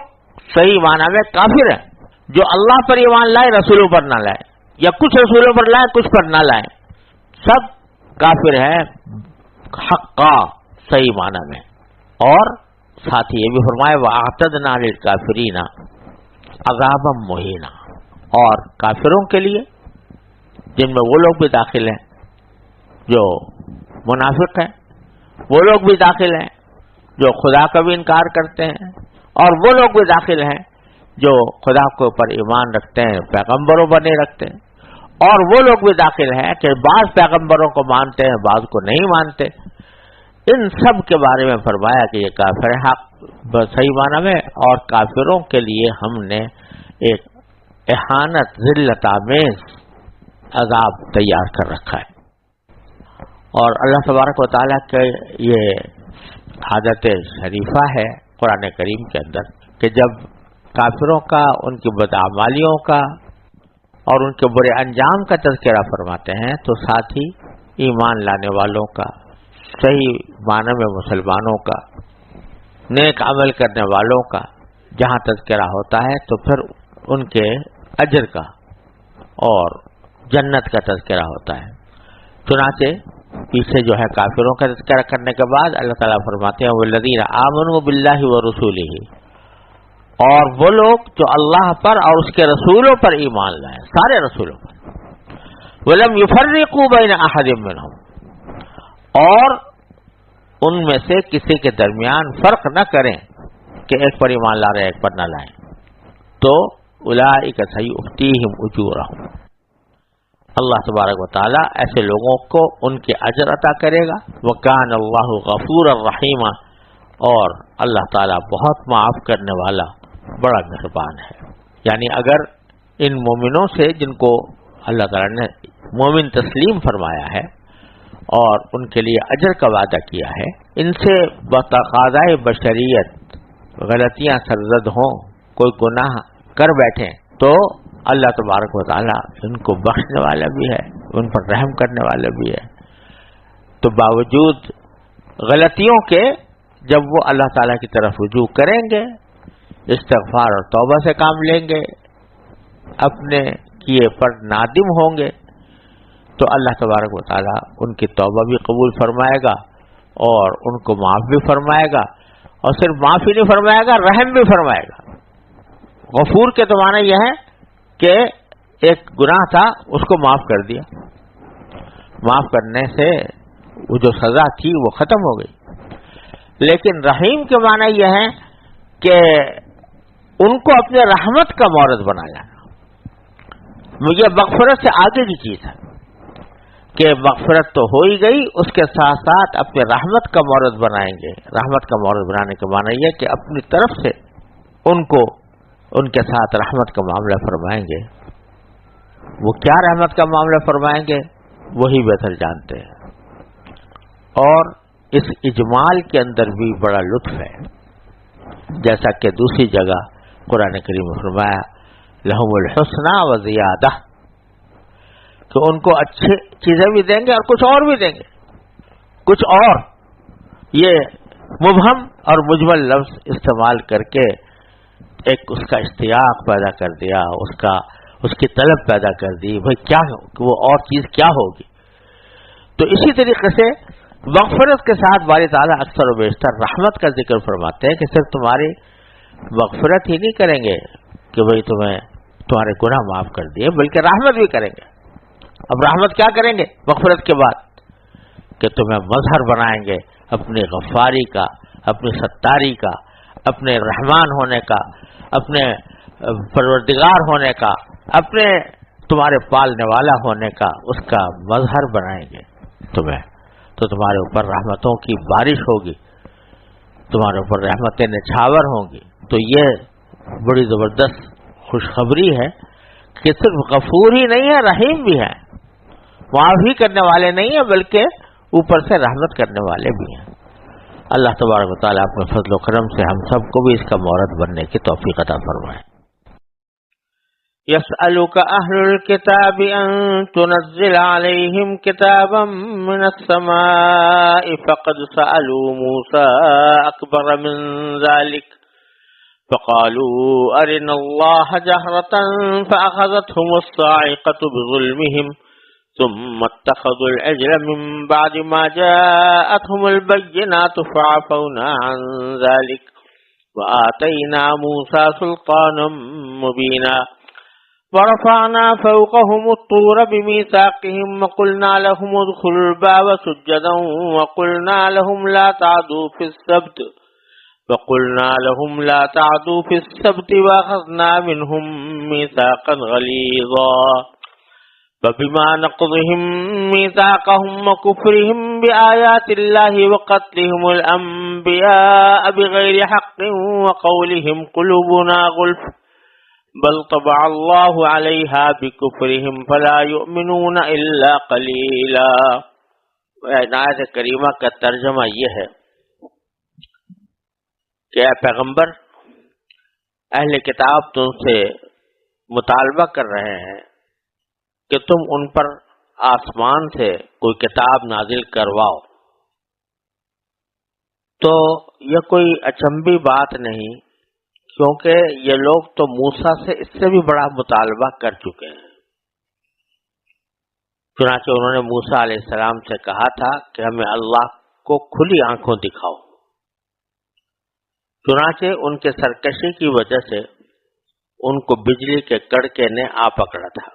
S2: صحیح معنی میں کافر ہیں جو اللہ پر ایمان لائے رسولوں پر نہ لائے، یا کچھ رسولوں پر لائے کچھ پر نہ لائے، سب کافر ہیں حقا صحیح معنی میں۔ اور ساتھ ہی یہ بھی فرمایا وَأَعْتَدْنَا لِلْكَافِرِينَ عَذَابًا مُهِينًا، اور کافروں کے لیے جن میں وہ لوگ بھی داخل ہیں جو منافق ہیں، وہ لوگ بھی داخل ہیں جو خدا کا بھی انکار کرتے ہیں، اور وہ لوگ بھی داخل ہیں جو خدا کے اوپر ایمان رکھتے ہیں پیغمبروں پر نہیں رکھتے، اور وہ لوگ بھی داخل ہیں کہ بعض پیغمبروں کو مانتے ہیں بعض کو نہیں مانتے۔ ان سب کے بارے میں فرمایا کہ یہ کافر حق صحیح معنی میں، اور کافروں کے لیے ہم نے ایک اہانت ذلت آمیز عذاب تیار کر رکھا ہے۔ اور اللہ تبارک و تعالیٰ کے یہ عادت شریفہ ہے قرآن کریم کے اندر کہ جب کافروں کا، ان کی بدعمالیوں کا اور ان کے برے انجام کا تذکرہ فرماتے ہیں تو ساتھ ہی ایمان لانے والوں کا، صحیح معنی میں مسلمانوں کا، نیک عمل کرنے والوں کا جہاں تذکرہ ہوتا ہے تو پھر ان کے اجر کا اور جنت کا تذکرہ ہوتا ہے۔ چنانچہ پیچھے جو ہے کافروں کا تذکرہ کرنے کے بعد اللہ تعالیٰ فرماتے ہیں والذین آمنوا باللہ ورسولہ، اور وہ لوگ جو اللہ پر اور اس کے رسولوں پر ایمان لائے، سارے رسولوں پر، ولم یفرقوا بین احد منہم، اور ان میں سے کسی کے درمیان فرق نہ کریں کہ ایک پر ایمان لا رہے ایک پر نہ لائیں، تو اولئک سیؤتیہم اجورہم، اللہ تبارک و تعالیٰ ایسے لوگوں کو ان کے اجر عطا کرے گا۔ وَكَانَ اللَّهُ غَفُورًا رَحِيمًا، اور اللہ تعالیٰ بہت معاف کرنے والا بڑا مہربان ہے۔ یعنی اگر ان مومنوں سے جن کو اللہ تعالیٰ نے مومن تسلیم فرمایا ہے اور ان کے لیے اجر کا وعدہ کیا ہے، ان سے بتقاضائے بشریت غلطیاں سرزد ہوں، کوئی گناہ کر بیٹھیں، تو اللہ تبارک و تعالیٰ ان کو بخشنے والا بھی ہے، ان پر رحم کرنے والا بھی ہے۔ تو باوجود غلطیوں کے جب وہ اللہ تعالیٰ کی طرف رجوع کریں گے، استغفار اور توبہ سے کام لیں گے، اپنے کیے پر نادم ہوں گے، تو اللہ تبارک و تعالیٰ ان کی توبہ بھی قبول فرمائے گا اور ان کو معاف بھی فرمائے گا، اور صرف معاف ہی نہیں فرمائے گا، رحم بھی فرمائے گا۔ غفور کے تو معنی یہ ہے کہ ایک گناہ تھا اس کو معاف کر دیا، معاف کرنے سے وہ جو سزا تھی وہ ختم ہو گئی۔ لیکن رحیم کے معنی یہ ہے کہ ان کو اپنے رحمت کا مورد بنایا۔ مجھے مغفرت سے آگے کی چیز ہے کہ مغفرت تو ہو ہی گئی، اس کے ساتھ ساتھ اپنے رحمت کا مورد بنائیں گے۔ رحمت کا مورد بنانے کا معنی یہ کہ اپنی طرف سے ان کو ان کے ساتھ رحمت کا معاملہ فرمائیں گے۔ وہ کیا رحمت کا معاملہ فرمائیں گے وہی بہتر جانتے ہیں۔ اور اس اجمال کے اندر بھی بڑا لطف ہے جیسا کہ دوسری جگہ قرآن کریم میں فرمایا لہم الحسنى وزیادہ، کہ ان کو اچھی چیزیں بھی دیں گے اور کچھ اور بھی دیں گے. کچھ اور، یہ مبہم اور مجمل لفظ استعمال کر کے ایک اس کا اشتیاق پیدا کر دیا، اس کی طلب پیدا کر دی، بھائی کیا ہو کہ وہ اور چیز کیا ہوگی. تو اسی طریقے سے مغفرت کے ساتھ باری تعالیٰ اکثر و بیشتر رحمت کا ذکر فرماتے ہیں کہ صرف تمہاری مغفرت ہی نہیں کریں گے کہ بھئی تمہارے گناہ معاف کر دیے، بلکہ رحمت بھی کریں گے. اب رحمت کیا کریں گے مغفرت کے بعد؟ کہ تمہیں مظہر بنائیں گے اپنی غفاری کا، اپنی ستاری کا، اپنے رحمان ہونے کا، اپنے پروردگار ہونے کا، اپنے تمہارے پالنے والا ہونے کا، اس کا مظہر بنائیں گے تمہیں. تو تمہارے اوپر رحمتوں کی بارش ہوگی، تمہارے اوپر رحمتیں نچھاور ہوں گی. تو یہ بڑی زبردست خوشخبری ہے کہ صرف غفور ہی نہیں ہے، رحیم بھی ہے. معاف ہی کرنے والے نہیں ہیں بلکہ اوپر سے رحمت کرنے والے بھی ہیں. اللہ تبارک و تعالیٰ اپنے فضل و کرم سے ہم سب کو بھی اس کا مورد بننے کی توفیق عطا فرمائے.
S1: يسألك أهل الكتاب أن تنزل عليهم كتابا من السماء فقد سألوا موسى أكبر من ذلك فقالوا أرنا الله جهرة فأخذتهم الصاعقة بظلمهم ثم اتخذوا العجل من بعد ما جاءتهم البينات فعفونا عن ذلك وآتينا موسى سلطانا مبينا ورفعنا فوقهم الطور بميثاقهم وقلنا لهم ادخلوا الباب سجدا وقلنا لهم لا تعدوا في السبت وأخذنا منهم ميثاقا غليظا فبما نقضهم ميثاقهم وكفرهم بآيات الله وقتلهم الأنبياء بغير حق وقولهم قلوبنا غلف بل طبع الله عليها بكفرهم فلا يؤمنون إلا قليلا. آیت کریمہ کا ترجمہ یہ ہے کہ اے پیغمبر، اہل کتاب تم سے مطالبہ کر رہے ہیں کہ تم ان پر آسمان سے کوئی کتاب نازل کرواؤ. تو یہ کوئی اچنبھی بات نہیں، کیونکہ یہ لوگ تو موسیٰ سے اس سے بھی بڑا مطالبہ کر چکے ہیں. چنانچہ انہوں نے موسیٰ علیہ السلام سے کہا تھا کہ ہمیں اللہ کو کھلی آنکھوں دکھاؤ. چنانچہ ان کے سرکشی کی وجہ سے ان کو بجلی کے کڑکے نے آ پکڑا تھا.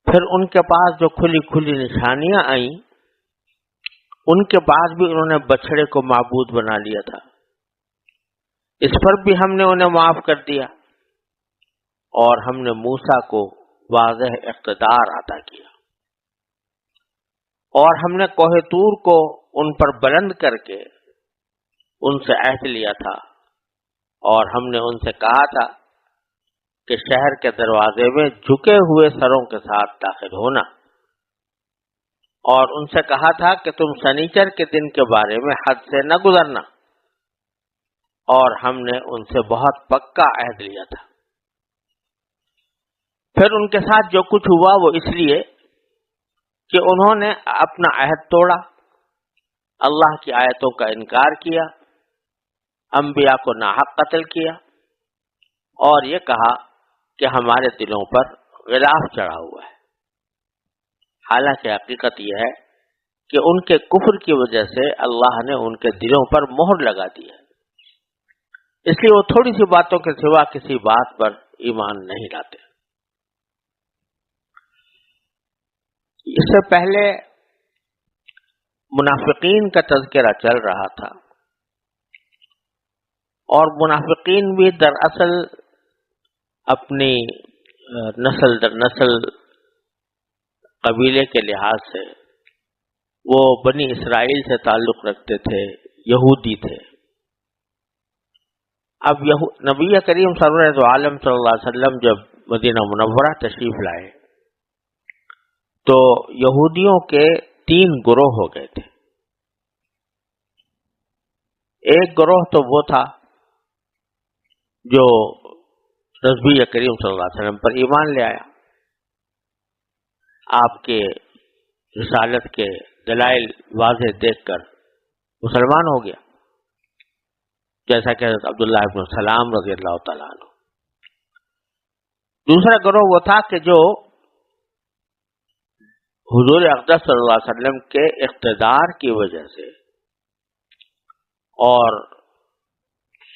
S1: پھر ان کے پاس جو کھلی کھلی نشانیاں آئیں، ان کے بعد بھی انہوں نے بچھڑے کو معبود بنا لیا تھا. اس پر بھی ہم نے انہیں معاف کر دیا اور ہم نے موسیٰ کو واضح اقتدار عطا کیا. اور ہم نے کوہ طور کو ان پر بلند کر کے ان سے عہد لیا تھا اور ہم نے ان سے کہا تھا کہ شہر کے دروازے میں جھکے ہوئے سروں کے ساتھ داخل ہونا، اور ان سے کہا تھا کہ تم شنیچر کے دن کے بارے میں حد سے نہ گزرنا، اور ہم نے ان سے بہت پکا عہد لیا تھا. پھر ان کے ساتھ جو کچھ ہوا وہ اس لیے کہ انہوں نے اپنا عہد توڑا، اللہ کی آیتوں کا انکار کیا، انبیاء کو ناحق قتل کیا، اور یہ کہا کہ ہمارے دلوں پر غلاف چڑھا ہوا ہے. حالانکہ حقیقت یہ ہے کہ ان کے کفر کی وجہ سے اللہ نے ان کے دلوں پر مہر لگا دی ہے، اس لیے وہ تھوڑی سی باتوں کے سوا کسی بات پر ایمان نہیں لاتے. اس سے پہلے منافقین کا تذکرہ چل رہا تھا، اور منافقین بھی دراصل اپنی نسل در نسل قبیلے کے لحاظ سے وہ بنی اسرائیل سے تعلق رکھتے تھے، یہودی تھے. اب نبی کریم سرور عالم صلی اللہ علیہ وسلم جب مدینہ منورہ تشریف لائے تو یہودیوں کے 3 گروہ ہو گئے تھے.
S2: ایک گروہ تو وہ تھا جو نبی کریم صلی اللہ علیہ وسلم پر ایمان لے آیا، آپ کے رسالت کے دلائل واضح دیکھ کر مسلمان ہو گیا، جیسا کہ حضرت عبداللہ ابن سلام رضی اللہ تعالیٰ عنہ۔ دوسرا گروہ وہ تھا کہ جو حضور اقدس صلی اللہ علیہ وسلم کے اقتدار کی وجہ سے اور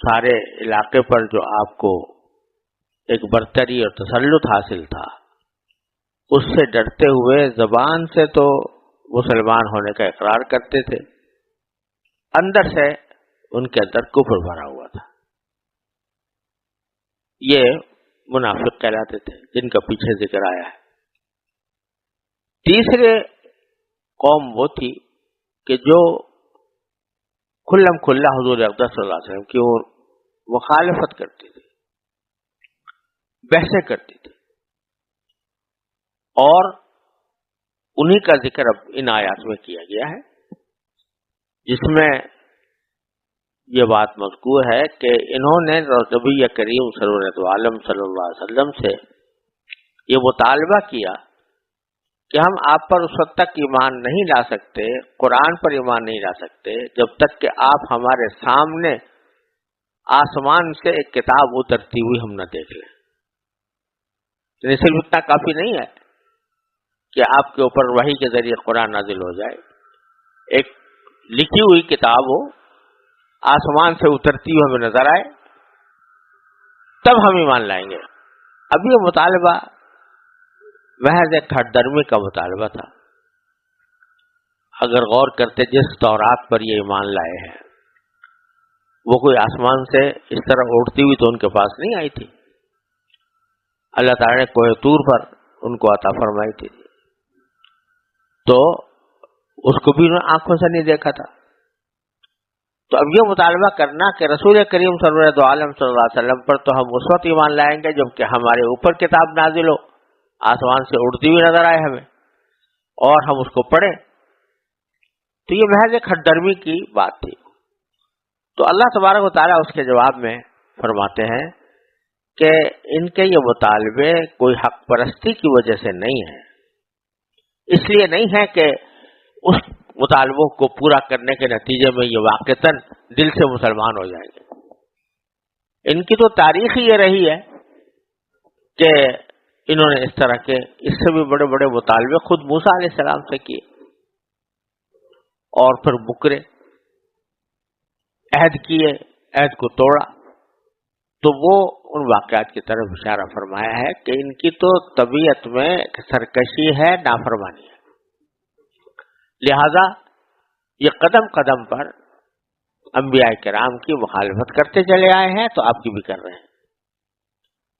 S2: سارے علاقے پر جو آپ کو ایک برتری اور تسلط حاصل تھا، اس سے ڈرتے ہوئے زبان سے تو مسلمان ہونے کا اقرار کرتے تھے، اندر سے ان کے اندر کفر بھرا ہوا تھا۔ یہ منافق کہلاتے تھے، جن کا پیچھے ذکر آیا ہے۔ تیسرے قوم وہ تھی کہ جو کھلم کھلا حضور اقدس صلی اللہ علیہ وسلم کی مخالفت کرتی تھی، بحثیں کرتی تھی، اور انہی کا ذکر اب ان آیات میں کیا گیا ہے، جس میں یہ بات مذکور ہے کہ انہوں نے نبی کریم سرورت عالم صلی اللہ علیہ وسلم سے یہ مطالبہ کیا کہ ہم آپ پر اس وقت تک ایمان نہیں لا سکتے، قرآن پر ایمان نہیں لا سکتے، جب تک کہ آپ ہمارے سامنے آسمان سے ایک کتاب اترتی ہوئی ہم نہ دیکھ لیں۔ یعنی صرف اتنا کافی نہیں ہے کہ آپ کے اوپر وحی کے ذریعے قرآن نازل ہو جائے، ایک لکھی ہوئی کتاب ہو، آسمان سے اترتی ہوئی ہمیں نظر آئے، تب ہم ایمان لائیں گے۔ اب یہ مطالبہ محض ایک ہٹ درمی کا مطالبہ تھا۔ اگر غور کرتے جس تورات پر یہ ایمان لائے ہیں، وہ کوئی آسمان سے اس طرح اڑتی ہوئی تو ان کے پاس نہیں آئی تھی، اللہ تعالیٰ نے کوہ طور پر ان کو عطا فرمائی تھی، تو اس کو بھی انہوں نے آنکھوں سے نہیں دیکھا تھا۔ تو اب یہ مطالبہ کرنا کہ رسول کریم سرورت عالم صلی اللہ علیہ وسلم پر تو ہم اس وقت ایمان لائیں گے جب کہ ہمارے اوپر کتاب نازل ہو، آسمان سے اڑتی ہوئی نظر آئے ہمیں اور ہم اس کو پڑھیں، تو یہ محض ایک ہٹ درمی کی بات تھی۔ تو اللہ تبارک و تعالیٰ اس کے جواب میں فرماتے ہیں کہ ان کے یہ مطالبے کوئی حق پرستی کی وجہ سے نہیں ہے، اس لیے نہیں ہے کہ اس مطالبوں کو پورا کرنے کے نتیجے میں یہ واقعتاً دل سے مسلمان ہو جائیں گے۔ ان کی تو تاریخ ہی یہ رہی ہے کہ انہوں نے اس طرح کے اس سے بھی بڑے بڑے مطالبے خود موسیٰ علیہ السلام سے کیے اور پھر مکرے، عہد کیے، عہد کو توڑا۔ تو وہ ان واقعات کی طرف اشارہ فرمایا ہے کہ ان کی تو طبیعت میں سرکشی ہے، نافرمانی ہے، لہذا یہ قدم قدم پر انبیاء کرام کی مخالفت کرتے چلے آئے ہیں، تو آپ کی بھی کر رہے ہیں۔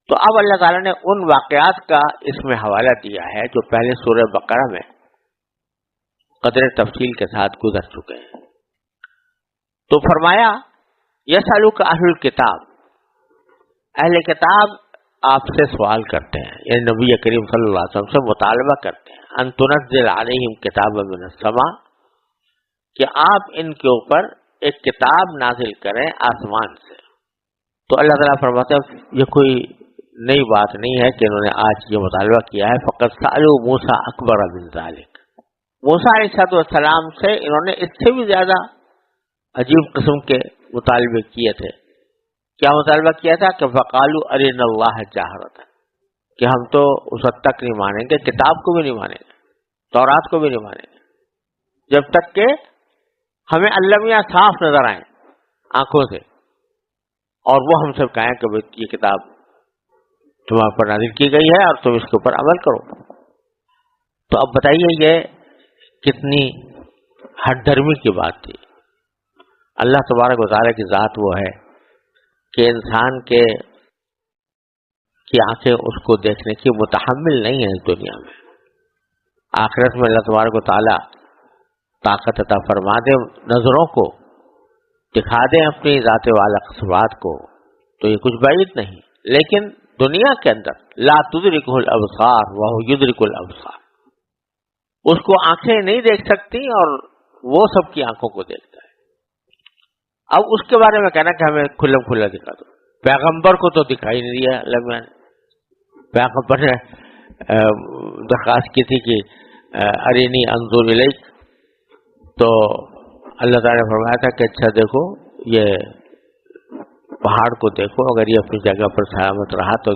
S2: تو اب اللہ تعالیٰ نے ان واقعات کا اس میں حوالہ دیا ہے جو پہلے سورہ بقرہ میں قدر تفصیل کے ساتھ گزر چکے ہیں۔ تو فرمایا یسألک اہل الکتاب، اہل کتاب آپ سے سوال کرتے ہیں، یعنی نبی کریم صلی اللہ علیہ وسلم سے مطالبہ کرتے ہیں ان تنزل علیہم کتابا من السماء، کہ آپ ان کے اوپر ایک کتاب نازل کریں آسمان سے۔ تو اللہ تعالیٰ فرماتے ہیں یہ کوئی نئی بات نہیں ہے کہ انہوں نے آج یہ مطالبہ کیا ہے، فقط سألوا موسیٰ اکبر من ذلک، موسیٰ علیہ السلام سے انہوں نے اس سے بھی زیادہ عجیب قسم کے مطالبے کیے تھے۔ کیا مطالبہ کیا تھا کہ فقالوا ارنا اللہ جاہرۃ، کہ ہم تو اس وقت تک نہیں مانیں گے، کتاب کو بھی نہیں مانیں گے، تورات کو بھی نہیں مانیں گے، جب تک کہ ہمیں علمیہ صاف نظر آئیں آنکھوں سے، اور وہ ہم سے کہیں کہ یہ کتاب تمہارے پر نازل کی گئی ہے اور تم اس کے اوپر عمل کرو۔ تو اب بتائیے یہ کتنی ہٹ دھرمی کی بات تھی۔ اللہ تبارک و تعالیٰ کی ذات وہ ہے کہ انسان کی آنکھیں اس کو دیکھنے کی متحمل نہیں ہے اس دنیا میں، آخرت میں اللہ تبارک و تعالیٰ طاقت عطا فرما دے، نظروں کو دکھا دیں اپنی ذات والا صفات کو، تو یہ کچھ بعید نہیں، لیکن دنیا کے اندر لا تدرکہ الابصار وہو یدرک الابصار، اس کو آنکھیں نہیں دیکھ سکتی اور وہ سب کی آنکھوں کو دیکھتا ہے۔ اب اس کے بارے میں کہنا کہ ہمیں کھلم کھلا دکھا دو. پیغمبر کو تو دکھائی نہیں دیا اللہ میں نے. پیغمبر نے درخواست کی تھی کہ ارینی انظر الیک، تو اللہ تعالیٰ نے فرمایا تھا کہ اچھا دیکھو یہ پہاڑ کو دیکھو، اگر یہ اپنی جگہ پر سلامت رہا تو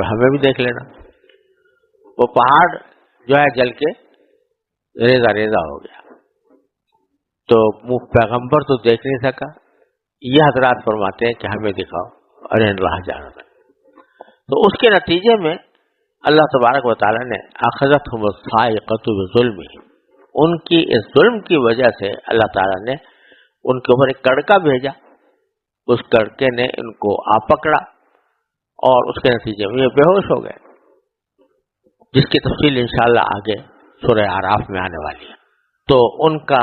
S2: ہمیں بھی دیکھ لینا. وہ پہاڑ جو ہے جل کے ریزہ ریزہ ہو گیا، تو پیغمبر تو دیکھ نہیں سکا. یہ حضرات فرماتے ہیں کہ ہمیں دکھاؤ، ارے راہ جا رہا. تو اس کے نتیجے میں اللہ تبارک و تعالیٰ نے اخذتہم الصاعقۃ بظلمہم، ان کی اس ظلم کی وجہ سے اللہ تعالیٰ نے ان کے اوپر ایک کڑکا بھیجا. اس کڑکے نے ان کو آ پکڑا اور اس کے نتیجے میں یہ بے ہوش ہو گئے، جس کی تفصیل انشاءاللہ آگے سورہ اعراف میں آنے والی ہے. تو ان کا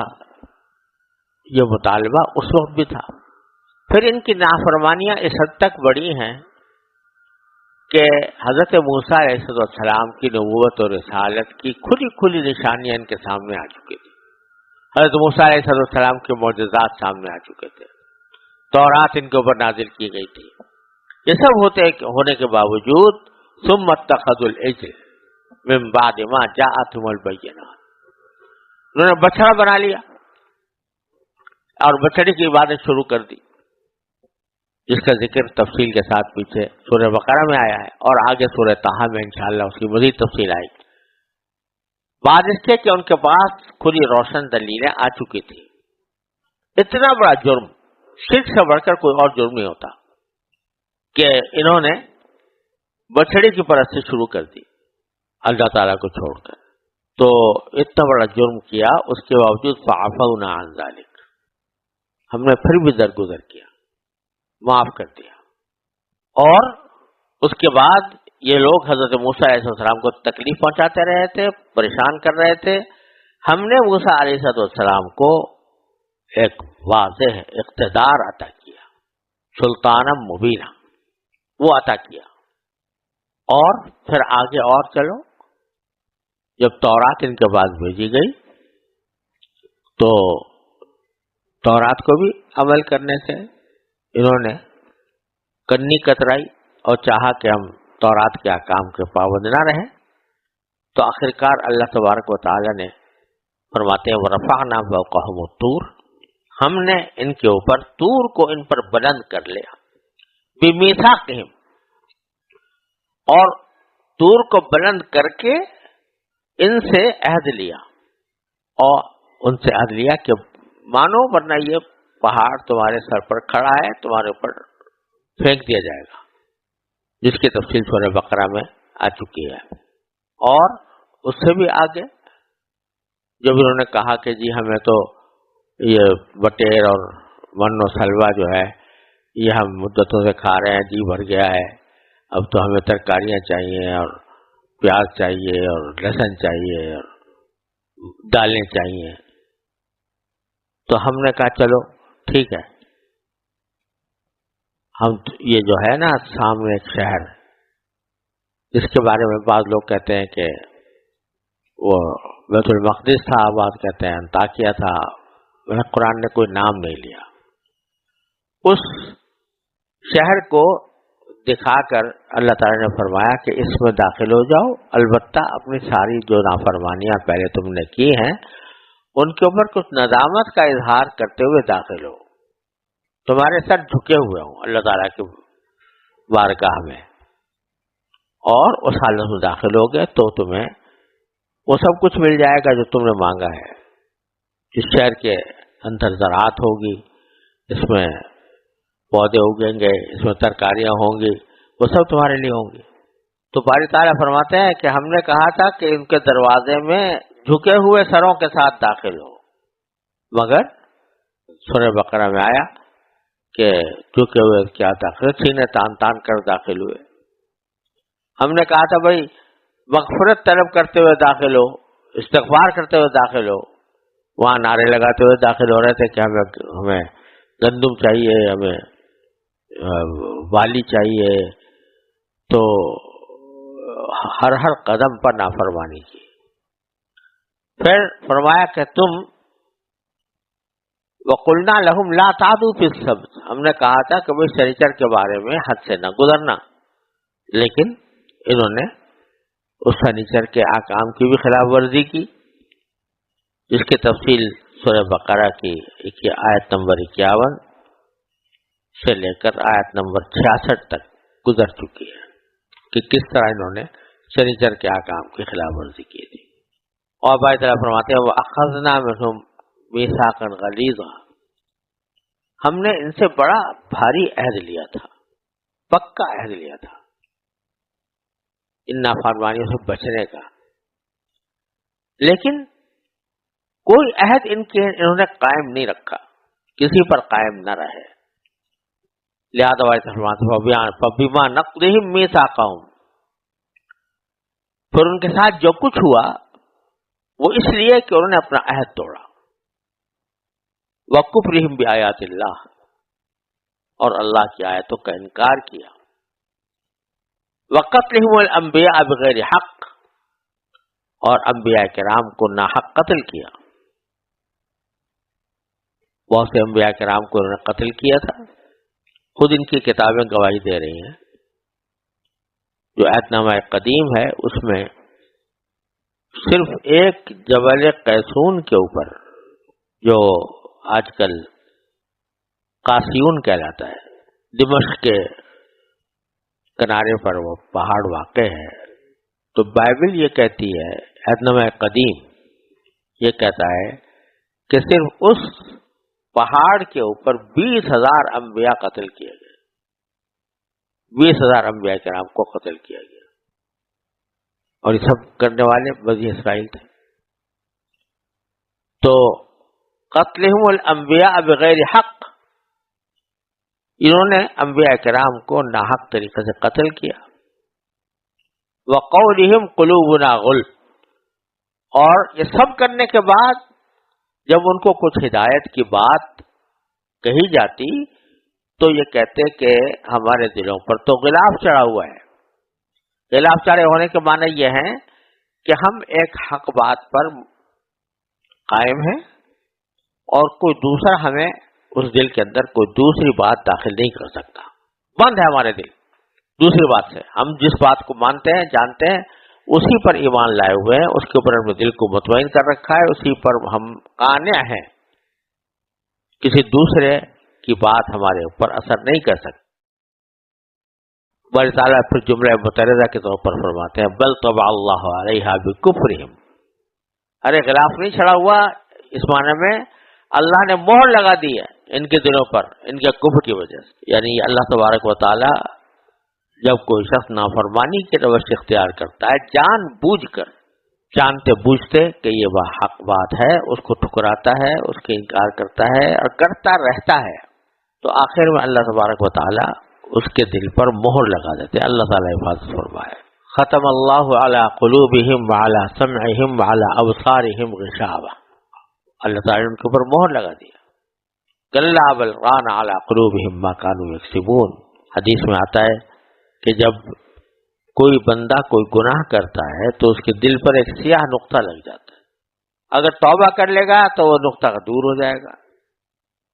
S2: یہ مطالبہ اس وقت بھی تھا. پھر ان کی نافرمانیاں اس حد تک بڑی ہیں کہ حضرت موسیٰ علیہ السلام کی نبوت اور رسالت کی کھلی کھلی نشانیاں ان کے سامنے آ چکی تھی. حضرت موسیٰ علیہ السلام کے معجزات سامنے آ چکے تھے، تورات ان کے اوپر نازل کی گئی تھی. یہ سب ہونے کے باوجود ثم اتخذوا العجل من بعد ما جاءتهم البینات، انہوں نے بچڑا بنا لیا اور بچڑے کی عبادت شروع کر دی، جس کا ذکر تفصیل کے ساتھ پیچھے سورہ بقرہ میں آیا ہے اور آگے سورہ طٰہٰ میں انشاءاللہ اس کی مزید تفصیل آئے گی. بعد اس کے کہ ان کے پاس کھلی روشن دلیلیں آ چکی تھی. اتنا بڑا جرم، شرک سے بڑھ کر کوئی اور جرم نہیں ہوتا کہ انہوں نے بچڑے کی پرستی شروع کر دی اللہ تعالیٰ کو چھوڑ کر. تو اتنا بڑا جرم کیا، اس کے باوجود فعفونا عن ذلک، ہم نے پھر بھی درگزر کیا، معاف کر دیا. اور اس کے بعد یہ لوگ حضرت موسیٰ علیہ السلام کو تکلیف پہنچاتے رہے تھے، پریشان کر رہے تھے. ہم نے موسیٰ علیہ السلام کو ایک واضح اقتدار عطا کیا، سلطانا مبینہ وہ عطا کیا. اور پھر آگے اور چلو، جب تورات ان کے پاس بھیجی گئی تو تورات کو بھی عمل کرنے سے انہوں نے کنی کترائی اور چاہا کہ ہم تورات کے احکام کے پابند نہ رہیں. تو آخرکار اللہ تبارک و تعالی نے فرماتے ہیں وَرَفَعْنَا فَوْقَهُمُ الطُّورَ، ہم نے ان کے اوپر طور کو ان پر بلند کر لیا، بِمِيثَاقِهِمْ، اور طور کو بلند کر کے ان سے عہد لیا، اور ان سے عہد لیا کہ مانو ورنہ یہ پہاڑ تمہارے سر پر کھڑا ہے، تمہارے اوپر پھینک دیا جائے گا، جس کی تفصیل سورہ بقرہ میں آ چکی ہے. اور اس سے بھی آگے جب انہوں نے کہا کہ جی ہمیں تو یہ بٹیر اور من و سلوا جو ہے یہ ہم مدتوں سے کھا رہے ہیں، جی بھر گیا ہے، اب تو ہمیں ترکاریاں چاہیے اور پیاز چاہیے اور لہسن چاہیے اور دالیں چاہیے. تو ہم نے کہا چلو ٹھیک ہے، ہم یہ جو ہے نا سامنے ایک شہر جس کے بارے میں بعض لوگ کہتے ہیں کہ وہ بیت المقدس تھا، بعض کہتے ہیں انطاکیہ تھا، قرآن نے کوئی نام نہیں لیا. اس شہر کو دکھا کر اللہ تعالی نے فرمایا کہ اس میں داخل ہو جاؤ، البتہ اپنی ساری جو نافرمانیاں پہلے تم نے کی ہیں ان کے اوپر کچھ ندامت کا اظہار کرتے ہوئے داخل ہو، تمہارے سر جھکے ہوئے ہوں اللہ تعالیٰ کی بارگاہ میں، اور اس حالت میں داخل ہو گئے تو تمہیں وہ سب کچھ مل جائے گا جو تم نے مانگا ہے. اس شہر کے اندر زراعت ہوگی، اس میں پودے اگیں گے، اس میں ترکاریاں ہوں گی، وہ سب تمہارے لیے ہوں گی. تو باری تعالیٰ فرماتے ہیں کہ ہم نے کہا تھا کہ ان کے دروازے میں جھکے ہوئے سروں کے ساتھ داخل ہو، مگر سورہ بقرہ میں آیا کہ جھکے ہوئے کیا داخل، سینے تان تان کر داخل ہوئے. ہم نے کہا تھا بھائی مغفرت طلب کرتے ہوئے داخل ہو، استغفار کرتے ہوئے داخل ہو، وہاں نعرے لگاتے ہوئے داخل ہو رہے تھے کہ ہمیں گندم چاہیے، ہمیں والی چاہیے. تو ہر قدم پر نافرمانی کی. پھر فرمایا کہ تم وَقُلْنَا لَهُمْ لَا تَعْدُوا فِي السَّبْتِ، ہم نے کہا تھا کہ وہ شنیچر کے بارے میں حد سے نہ گزرنا، لیکن انہوں نے اس شنیچر کے احکام کی بھی خلاف ورزی کی، جس کی تفصیل سورہ بقرہ کی آیت نمبر 51 سے لے کر آیت نمبر 66 تک گزر چکی ہے کہ کس طرح انہوں نے شنیچر کے احکام کی خلاف ورزی کی تھی۔ اور بھائی تعالیٰ فرماتے ہیں وَأَخَذْنَا مِنْهُمْ مِيثَاقًا غَلِيظًا، ہم نے ان سے بڑا بھاری عہد لیا تھا، پکا عہد لیا تھا ان نافرمانیوں سے بچنے کا، لیکن کوئی عہد انہوں نے قائم نہیں رکھا، کسی پر قائم نہ رہے، لہذا فَبِمَا نَقْضِهِمْ مِيثَاقَهُمْ، پھر ان کے ساتھ جو کچھ ہوا وہ اس لیے کہ انہوں نے اپنا عہد توڑا، وَكُفْرِهِمْ بِآيَاتِ اللَّهِ، اور اللہ کی آیتوں کا انکار کیا، وَقَتْلِهِمُ الْأَنْبِيَاءَ بِغَيْرِ حَقٍّ، اور انبیاء کرام کو ناحق قتل کیا، بہت سے انبیاء کرام کو انہوں نے قتل کیا تھا، خود ان کی کتابیں گواہی دے رہی ہیں، جو عہد نامہ قدیم ہے اس میں صرف ایک جبل قیسون کے اوپر، جو آج کل قاسیون کہلاتا ہے، دمشق کے کنارے پر وہ پہاڑ واقع ہے، تو بائبل یہ کہتی ہے، عہد نامہ قدیم یہ کہتا ہے کہ صرف اس پہاڑ کے اوپر 20,000 انبیاء قتل کیے گئے، 20,000 انبیاء کرام کو قتل کیا گیا، اور یہ سب کرنے والے بنی اسرائیل تھے۔ تو قتلہم الانبیاء بغیر حق، انہوں نے انبیاء کرام کو ناحق طریقے سے قتل کیا، وقولہم قلوبنا غلف، اور یہ سب کرنے کے بعد جب ان کو کچھ ہدایت کی بات کہی جاتی تو یہ کہتے کہ ہمارے دلوں پر تو غلاف چڑھا ہوا ہے۔ غلاف چڑھے ہونے کے معنی یہ ہے کہ ہم ایک حق بات پر قائم ہیں اور کوئی دوسرا ہمیں اس دل کے اندر کوئی دوسری بات داخل نہیں کر سکتا، بند ہے ہمارے دل دوسری بات سے، ہم جس بات کو مانتے ہیں جانتے ہیں اسی پر ایمان لائے ہوئے ہیں، اس کے اوپر اپنے دل کو مطمئن کر رکھا ہے، اسی پر ہم قانع ہیں، کسی دوسرے کی بات ہمارے اوپر اثر نہیں کر سکتی۔ بڑی تعالیٰ پھر جملہ متعارضہ کے طور پر فرماتے ہیں بل طبع اللہ علیہا بکفرہم، ارے غلاف نہیں چڑھا ہوا، اس معنی میں اللہ نے مہر لگا دی ہے ان کے دلوں پر ان کے کفر کی وجہ سے، یعنی اللہ تبارک و تعالی جب کوئی شخص نافرمانی کے روش اختیار کرتا ہے جان بوجھ کر، جانتے بوجھتے کہ یہ وہ حق بات ہے، اس کو ٹھکراتا ہے، اس کے انکار کرتا ہے اور کرتا رہتا ہے، تو آخر میں اللہ تبارک و تعالی اس کے دل پر مہر لگا دیتے ہیں۔ اللہ تعالیٰ حفاظت فرمائے۔ ختم اللہ علی قلوبہم وعلی سمعہم وعلی ابصارہم غشاوہ، اللہ تعالیٰ نے ان کے اوپر مہر لگا دیا۔ کلا بل ران علی قلوبہم ما کانوا یکسبون، حدیث میں آتا ہے کہ جب کوئی بندہ کوئی گناہ کرتا ہے تو اس کے دل پر ایک سیاہ نقطہ لگ جاتا ہے، اگر توبہ کر لے گا تو وہ نقطہ دور ہو جائے گا،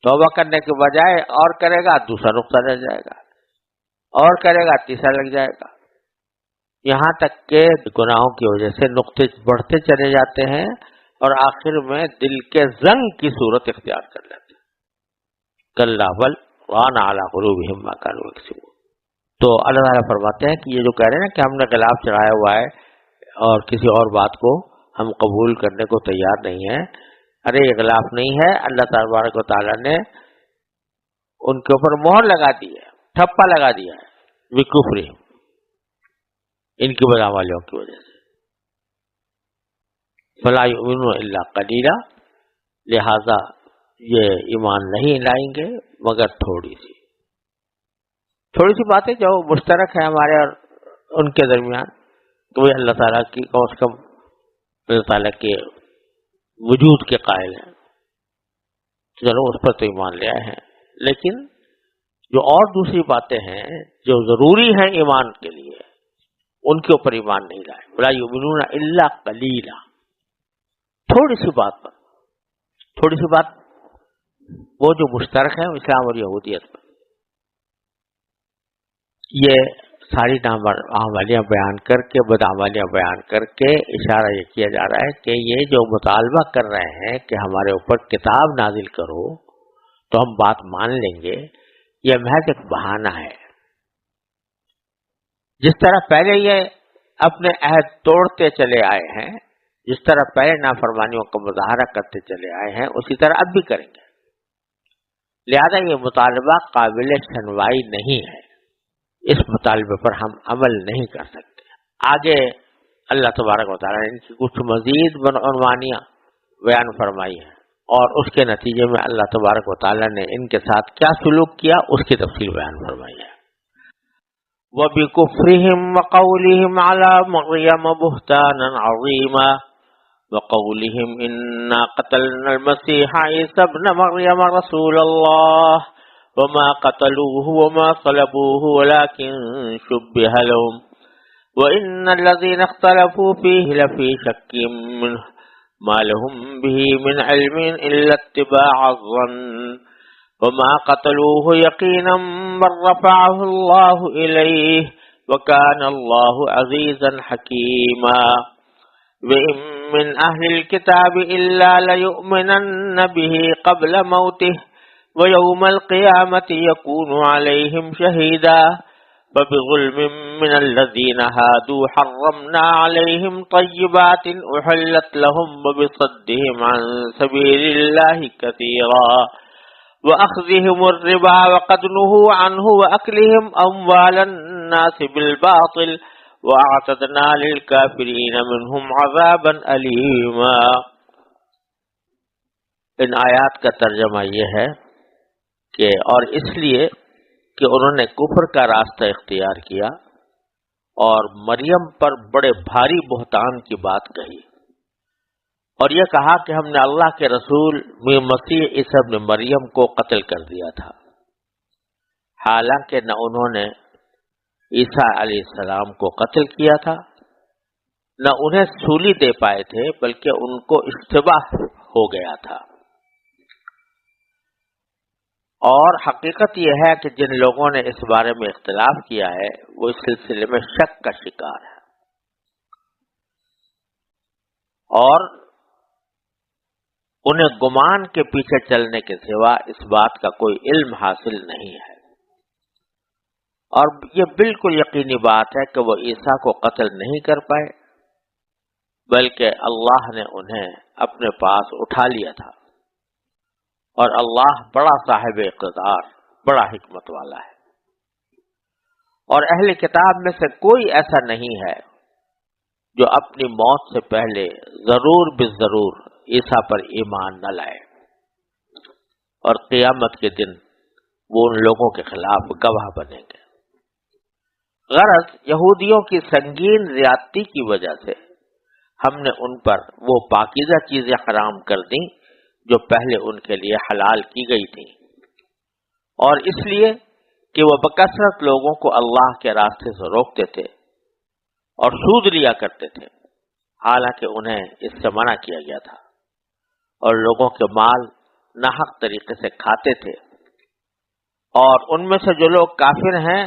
S2: توبہ کرنے کے بجائے اور کرے گا دوسرا نقطہ لگ جائے گا، اور کرے گا تیسرا لگ جائے گا، یہاں تک کہ گناہوں کی وجہ سے نقطے بڑھتے چلے جاتے ہیں اور آخر میں دل کے زنگ کی صورت اختیار کر لیتے ہیں۔ کلا بل ران علی قلوبہم ما کانوا یکسبون۔ تو اللہ تعالیٰ فرماتے ہیں کہ یہ جو کہہ رہے ہیں نا کہ ہم نے غلاف چڑھایا ہوا ہے اور کسی اور بات کو ہم قبول کرنے کو تیار نہیں ہیں، ارے یہ غلاف نہیں ہے، اللہ تبارک و تعالیٰ نے ان کے اوپر مہر لگا دی ہے، ٹھپا لگا دیا ہے بکفرہم، ان کی بدعمالیوں کی وجہ سے۔ فلا یؤمنون الا قلیلا، لہذا یہ ایمان نہیں لائیں گے مگر تھوڑی سی باتیں جو مشترک ہے ہمارے اور ان کے درمیان، تو وہ اللہ تعالیٰ کی کم از کم اللہ تعالیٰ کے وجود کے قائل ہیں، چلو اس پر تو ایمان لے آئے ہیں، لیکن جو اور دوسری باتیں ہیں جو ضروری ہیں ایمان کے لیے ان کے اوپر ایمان نہیں لائے۔ ولا یؤمنون الا قلیلا، تھوڑی سی بات پر، تھوڑی سی بات وہ جو مشترک ہے اسلام اور یہودیت میں. یہ ساری ناعمالیاں بیان کر کے بدعمالیاں بیان کر کے اشارہ یہ کیا جا رہا ہے کہ یہ جو مطالبہ کر رہے ہیں کہ ہمارے اوپر کتاب نازل کرو تو ہم بات مان لیں گے، یہ محض ایک بہانہ ہے. جس طرح پہلے یہ اپنے عہد توڑتے چلے آئے ہیں، جس طرح پہلے نافرمانیوں کا مظاہرہ کرتے چلے آئے ہیں، اسی طرح اب بھی کریں گے. لہذا یہ مطالبہ قابل سنوائی نہیں ہے، اس مطالبے پر ہم عمل نہیں کر سکتے. آگے اللہ تبارک و تعالیٰ نے ان کی کچھ مزید عنوانیاں بیان فرمائی ہیں، اور اس کے نتیجے میں اللہ تبارک و تعالیٰ نے ان کے ساتھ کیا سلوک کیا اس کی تفصیل بیان فرمائی ہے. وَبِكُفْرِهِمْ وَقَوْلِهِمْ عَلَى مَرْيَمَ بُهْتَانًا عَظِيمًا وَقَوْلِهِمْ إِنَّا قَتَلْنَا الْمَسِيحَ عِيسَى ابْنَ مَرْيَمَ رَسُولَ اللَّهِ وما قتلوه وما صلبوه ولكن شبه لهم وإن الذين اختلفوا فيه لفي شك منه ما لهم به من علم إلا اتباع الظن وما قتلوه يقينا بل رفعه الله إليه وكان الله عزيزا حكيما وإن من أهل الكتاب إلا ليؤمنن به قبل موته وَيَوْمَ الْقِيَامَةِ يَكُونُ عَلَيْهِمْ شَهِيدًا فَبِظُلْمٍ مِّنَ الَّذِينَ هَادُوا حَرَّمْنَا عَلَيْهِمْ طَيِّبَاتٍ أُحِلَّتْ لَهُمْ وَبِصَدِّهِمْ عَن سَبِيلِ اللَّهِ كَثِيرًا وَأَخْذِهِمُ الرِّبَا وَقَدْ نُهُوا عَنْهُ وَأَكْلِهِمْ أَمْوَالَ النَّاسِ بِالْبَاطِلِ وَأَعْتَدْنَا لِلْكَافِرِينَ مِنْهُمْ عَذَابًا أَلِيمًا. ان آیات کا ترجمہ یہ ہے کہ اور اس لیے کہ انہوں نے کفر کا راستہ اختیار کیا اور مریم پر بڑے بھاری بہتان کی بات کہی، اور یہ کہا کہ ہم نے اللہ کے رسول مسیح عیسی ابن مریم کو قتل کر دیا تھا، حالانکہ نہ انہوں نے عیسیٰ علیہ السلام کو قتل کیا تھا نہ انہیں سولی دے پائے تھے، بلکہ ان کو اشتباہ ہو گیا تھا. اور حقیقت یہ ہے کہ جن لوگوں نے اس بارے میں اختلاف کیا ہے وہ اس سلسلے میں شک کا شکار ہے، اور انہیں گمان کے پیچھے چلنے کے سوا اس بات کا کوئی علم حاصل نہیں ہے. اور یہ بالکل یقینی بات ہے کہ وہ عیسیٰ کو قتل نہیں کر پائے، بلکہ اللہ نے انہیں اپنے پاس اٹھا لیا تھا، اور اللہ بڑا صاحب اقتدار، بڑا حکمت والا ہے. اور اہل کتاب میں سے کوئی ایسا نہیں ہے جو اپنی موت سے پہلے ضرور بالضرور عیسیٰ پر ایمان نہ لائے، اور قیامت کے دن وہ ان لوگوں کے خلاف گواہ بنیں گے. غرض یہودیوں کی سنگین زیادتی کی وجہ سے ہم نے ان پر وہ پاکیزہ چیزیں حرام کر دیں جو پہلے ان کے لیے حلال کی گئی تھی، اور اس لیے کہ وہ بکثرت لوگوں کو اللہ کے راستے سے روکتے تھے اور سود لیا کرتے تھے، حالانکہ انہیں اس سے منع کیا گیا تھا، اور لوگوں کے مال ناحق طریقے سے کھاتے تھے. اور ان میں سے جو لوگ کافر ہیں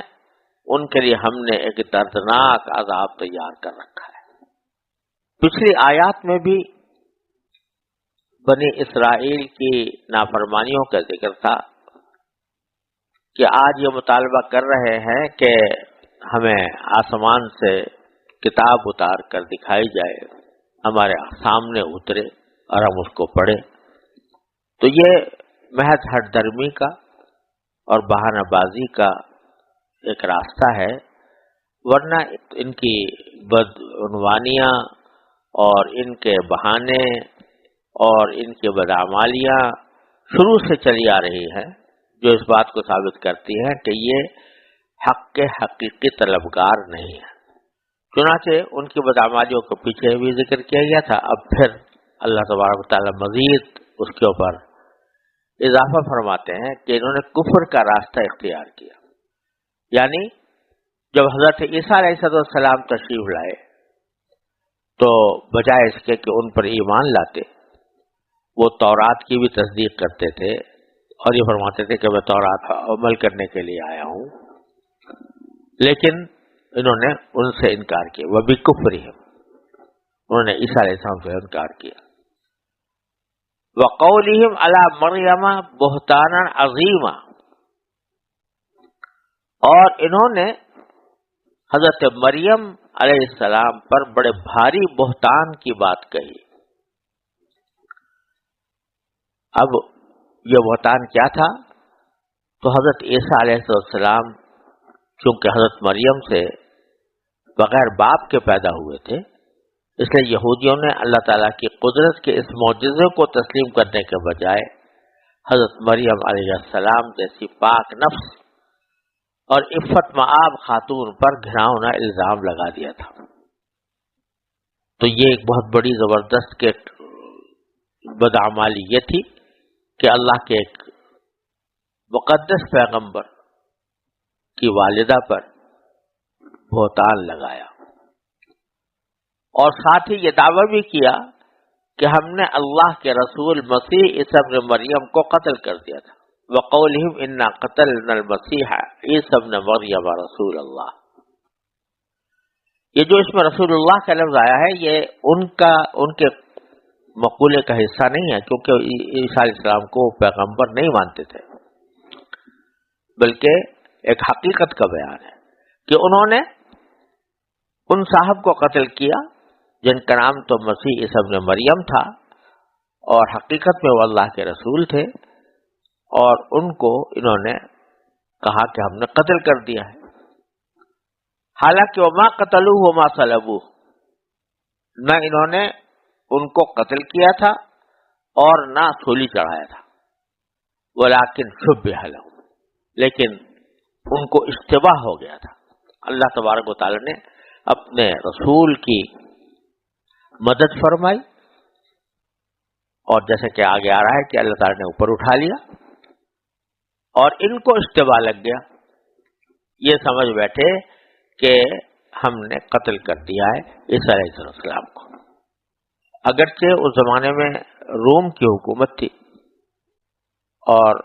S2: ان کے لیے ہم نے ایک دردناک عذاب تیار کر رکھا ہے. پچھلی آیات میں بھی بنی اسرائیل کی نافرمانیوں کا ذکر تھا کہ آج یہ مطالبہ کر رہے ہیں کہ ہمیں آسمان سے کتاب اتار کر دکھائی جائے، ہمارے سامنے اترے اور ہم اس کو پڑھیں. تو یہ محض ہٹ درمی کا اور بہانہ بازی کا ایک راستہ ہے، ورنہ ان کی بدعنوانیاں اور ان کے بہانے اور ان کی بدعمالیاں شروع سے چلی آ رہی ہیں، جو اس بات کو ثابت کرتی ہیں کہ یہ حق کے حقیقی طلبگار نہیں ہیں. چنانچہ ان کی بدعمالیوں کے پیچھے بھی ذکر کیا گیا تھا. اب پھر اللہ تبارک و تعالیٰ مزید اس کے اوپر اضافہ فرماتے ہیں کہ انہوں نے کفر کا راستہ اختیار کیا. یعنی جب حضرت عیسیٰ علیہ السلام تشریف لائے تو بجائے اس کے کہ ان پر ایمان لاتے، وہ تورات کی بھی تصدیق کرتے تھے، اور یہ فرماتے تھے کہ میں تورات پر عمل کرنے کے لیے آیا ہوں، لیکن انہوں نے ان سے انکار کیا، وَبِكُفْرِهِمْ، انہوں نے عیسیٰ علیہ السلام سے انکار کیا، وَقَوْلِهِمْ عَلَى مَرْيَمَ بُهْتَانًا عَظِيمًا، اور انہوں نے حضرت مریم علیہ السلام پر بڑے بھاری بہتان کی بات کہی۔ اب یہ بہتان کیا تھا؟ تو حضرت عیسیٰ علیہ السلام چونکہ حضرت مریم سے بغیر باپ کے پیدا ہوئے تھے، اس لیے یہودیوں نے اللہ تعالیٰ کی قدرت کے اس معجزے کو تسلیم کرنے کے بجائے حضرت مریم علیہ السلام جیسی پاک نفس اور عفت مآب خاتون پر گھناؤنا الزام لگا دیا تھا۔ تو یہ ایک بہت بڑی زبردست کے بدعمالی یہ تھی کہ اللہ کے ایک مقدس پیغمبر کی والدہ پر بہتان لگایا، اور ساتھ ہی یہ دعویٰ بھی کیا کہ ہم نے اللہ کے رسول مسیح عیسیٰ ابن مریم کو قتل کر دیا تھا، وَقَوْلِهِمْ إِنَّا قَتَلْنَا الْمَسِيحَ عِيسَى ابْنَ مَرْيَمَ رَسُولَ اللَّهِ۔ یہ جو اس میں رسول اللہ کا لفظ آیا ہے یہ ان کے مقولے کا حصہ نہیں ہے، کیونکہ عیسیٰ علیہ السلام کو پیغمبر نہیں مانتے تھے، بلکہ ایک حقیقت کا بیان ہے کہ انہوں نے ان صاحب کو قتل کیا جن کا نام تو مسیح عیسیٰ ابن مریم تھا، اور حقیقت میں وہ اللہ کے رسول تھے، اور ان کو انہوں نے کہا کہ ہم نے قتل کر دیا ہے، حالانکہ وما قتلوہ وما صلبوہ، نہ انہوں نے ان کو قتل کیا تھا اور نہ سولی چڑھایا تھا، ولیکن شبہ لہم، لیکن ان کو اشتباہ ہو گیا تھا۔ اللہ تبارک و تعالی نے اپنے رسول کی مدد فرمائی، اور جیسے کہ آگے آ رہا ہے کہ اللہ تعالی نے اوپر اٹھا لیا، اور ان کو اشتباہ لگ گیا، یہ سمجھ بیٹھے کہ ہم نے قتل کر دیا ہے عیسیٰ علیہ السلام کو، اگرچہ اس زمانے میں روم کی حکومت تھی، اور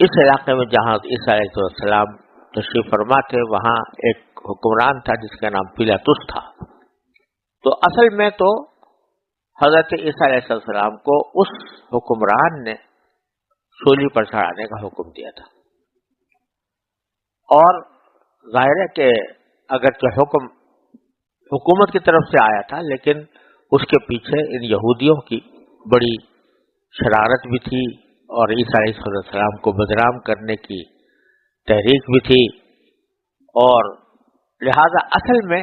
S2: اس علاقے میں جہاں عیسیٰ علیہ السلام تشریف فرما تھے وہاں ایک حکمران تھا جس کا نام پیلاطس تھا، تو اصل میں تو حضرت عیسیٰ علیہ السلام کو اس حکمران نے سولی پر چڑھانے کا حکم دیا تھا، اور ظاہر ہے کہ اگرچہ حکم حکومت کی طرف سے آیا تھا، لیکن اس کے پیچھے ان یہودیوں کی بڑی شرارت بھی تھی، اور عیسیٰ علیہ السلام کو بدنام کرنے کی تحریک بھی تھی، اور لہذا اصل میں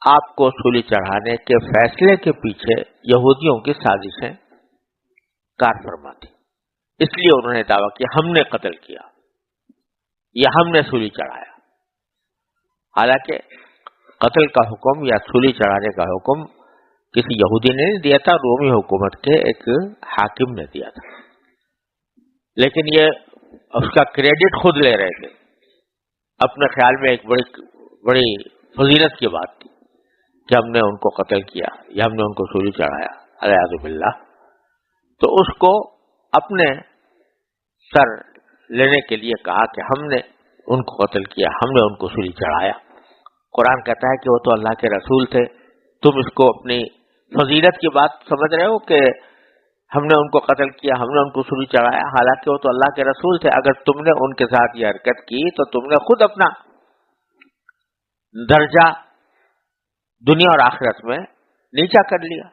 S2: آپ کو سولی چڑھانے کے فیصلے کے پیچھے یہودیوں کی سازشیں کار فرما تھی، اس لیے انہوں نے دعویٰ کیا ہم نے قتل کیا یا ہم نے سولی چڑھایا، حالانکہ قتل کا حکم یا سولی چڑھانے کا حکم کسی یہودی نے نہیں دیا تھا، رومی حکومت کے ایک حاکم نے دیا تھا، لیکن یہ اس کا کریڈٹ خود لے رہے تھے، اپنے خیال میں ایک بڑی فضیلت کی بات تھی کہ ہم نے ان کو قتل کیا یا ہم نے ان کو سولی چڑھایا، الیاذ باللہ۔ تو اس کو اپنے سر لینے کے لیے کہا کہ ہم نے ان کو قتل کیا، ہم نے ان کو سولی چڑھایا۔ قرآن کہتا ہے کہ وہ تو اللہ کے رسول تھے، تم اس کو اپنی فضیلت کی بات سمجھ رہے ہو کہ ہم نے ان کو قتل کیا، ہم نے ان کو سولی چڑھایا، حالانکہ وہ تو اللہ کے رسول تھے۔ اگر تم نے ان کے ساتھ یہ حرکت کی تو تم نے خود اپنا درجہ دنیا اور آخرت میں نیچا کر لیا،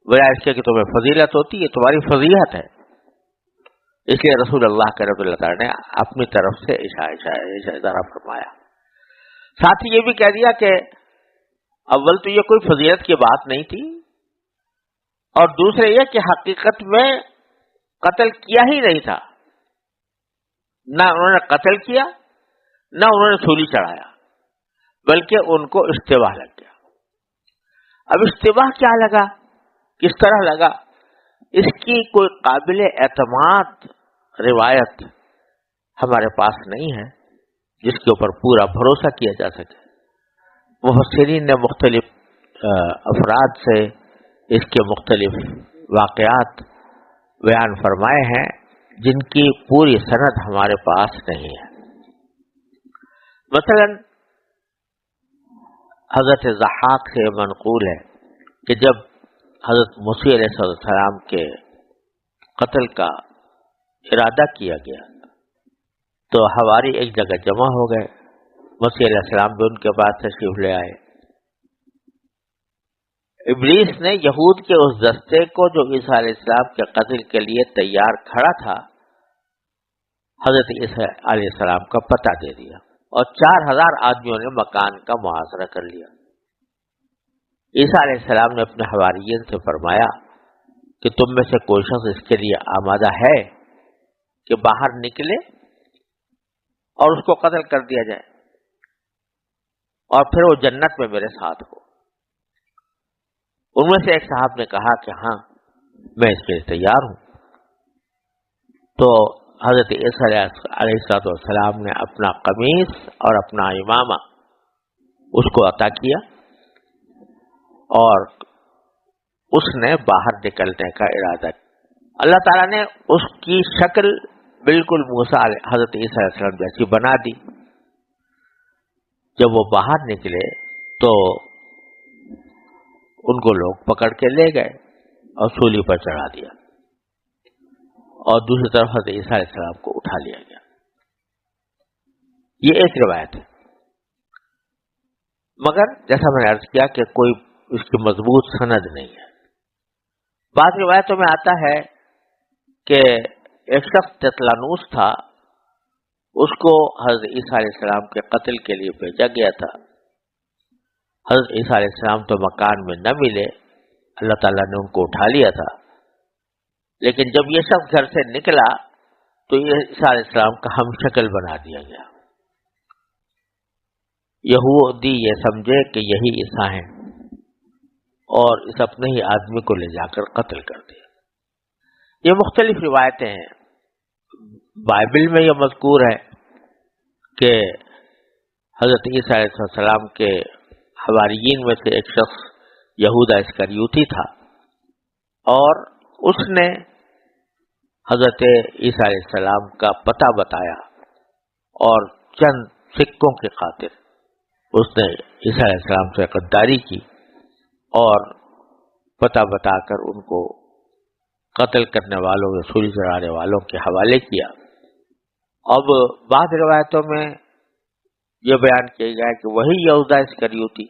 S2: بجائے اس کے کہ تمہیں فضیلت ہوتی ہے، تمہاری فضیلت ہے۔ اس لیے رسول اللہ کے رب اللہ تعالی نے اپنی طرف سے اشارہ فرمایا، ساتھ ہی یہ بھی کہہ دیا کہ اول تو یہ کوئی فضیلت کی بات نہیں تھی، اور دوسرے یہ کہ حقیقت میں قتل کیا ہی نہیں تھا، نہ انہوں نے قتل کیا نہ انہوں نے سولی چڑھایا، بلکہ ان کو اشتباہ لگ گیا۔ اب اشتباہ کیا لگا، کس طرح لگا، اس کی کوئی قابل اعتماد روایت ہمارے پاس نہیں ہے جس کے اوپر پورا بھروسہ کیا جا سکے۔ مفسرین نے مختلف افراد سے اس کے مختلف واقعات بیان فرمائے ہیں جن کی پوری سند ہمارے پاس نہیں ہے. مثلا حضرت ضحاک سے منقول ہے کہ جب حضرت مسیح علیہ السلام کے قتل کا ارادہ کیا گیا تو حواری ایک جگہ جمع ہو گئے. مسیح علیہ السلام بھی ان کے پاس تشریف لے آئے. ابلیس نے یہود کے اس دستے کو جو عیسیٰ علیہ السلام کے قتل کے لیے تیار کھڑا تھا حضرت عیسیٰ علیہ السلام کا پتہ دے دیا اور 4000 آدمیوں نے مکان کا محاصرہ کر لیا. عیسیٰ علیہ السلام نے اپنے حواریین سے فرمایا کہ تم میں سے کوئی شخص اس کے لیے آمادہ ہے کہ باہر نکلے اور اس کو قتل کر دیا جائے اور پھر وہ جنت میں میرے ساتھ ہو. ان میں سے ایک صاحب نے کہا کہ ہاں میں اس کے لیے تیار ہوں. تو حضرت عیسیٰ علیہ السلام نے اپنا قمیص اور اپنا امامہ اس کو عطا کیا اور اس نے باہر نکلنے کا ارادہ کیا. اللہ تعالیٰ نے اس کی شکل بالکل موسیٰ حضرت عیسیٰ علیہ السلام جیسی بنا دی. جب وہ باہر نکلے تو ان کو لوگ پکڑ کے لے گئے اور سولی پر چڑھا دیا اور دوسری طرف حضرت عیسیٰ علیہ السلام کو اٹھا لیا گیا. یہ ایک روایت ہے، مگر جیسا میں نے عرض کیا کہ کوئی اس کی مضبوط سند نہیں ہے. بعض روایتوں میں آتا ہے کہ ایک شخص تطلانوس تھا، اس کو حضرت عیسیٰ علیہ السلام کے قتل کے لیے بھیجا گیا تھا. حضرت عیسیٰ علیہ السلام تو مکان میں نہ ملے، اللہ تعالیٰ نے ان کو اٹھا لیا تھا. لیکن جب یہ شخص گھر سے نکلا تو یہ عیسیٰ علیہ السلام کا ہم شکل بنا دیا گیا. یہودی یہ سمجھے کہ یہی عیسیٰ ہیں اور اس اپنے ہی آدمی کو لے جا کر قتل کر دیا. یہ مختلف روایتیں ہیں. بائبل میں یہ مذکور ہے کہ حضرت عیسیٰ علیہ السلام کے حواریین میں سے ایک شخص یہودا اسکریوتی تھا اور اس نے حضرت عیسیٰ علیہ السلام کا پتہ بتایا اور چند سکوں کی خاطر اس نے عیسیٰ علیہ السلام سے غداری کی اور پتہ بتا کر ان کو قتل کرنے والوں یا سولی چڑھانے والوں کے حوالے کیا. اب بعض روایتوں میں یہ بیان کیا گیا کہ وہی یہودا اسکریوتی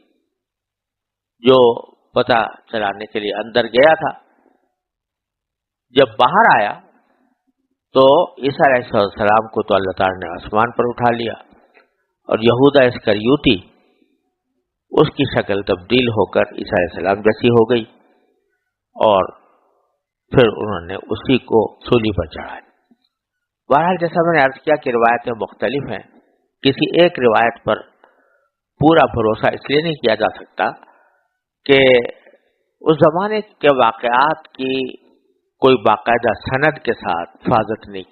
S2: جو پتہ چلانے کے لیے اندر گیا تھا، جب باہر آیا تو عیسیٰ علیہ السلام کو تو اللہ تعالیٰ نے آسمان پر اٹھا لیا اور یہودا اسکریوتی اس کی شکل تبدیل ہو کر عیسیٰ علیہ السلام جیسی ہو گئی اور پھر انہوں نے اسی کو سولی پر چڑھایا. بہرحال جیسا میں نے عرض کیا کہ روایتیں مختلف ہیں. کسی ایک روایت پر پورا بھروسہ اس لیے نہیں کیا جا سکتا کہ اس زمانے کے واقعات کی کوئی باقاعدہ سند کے ساتھ حفاظت نہیں.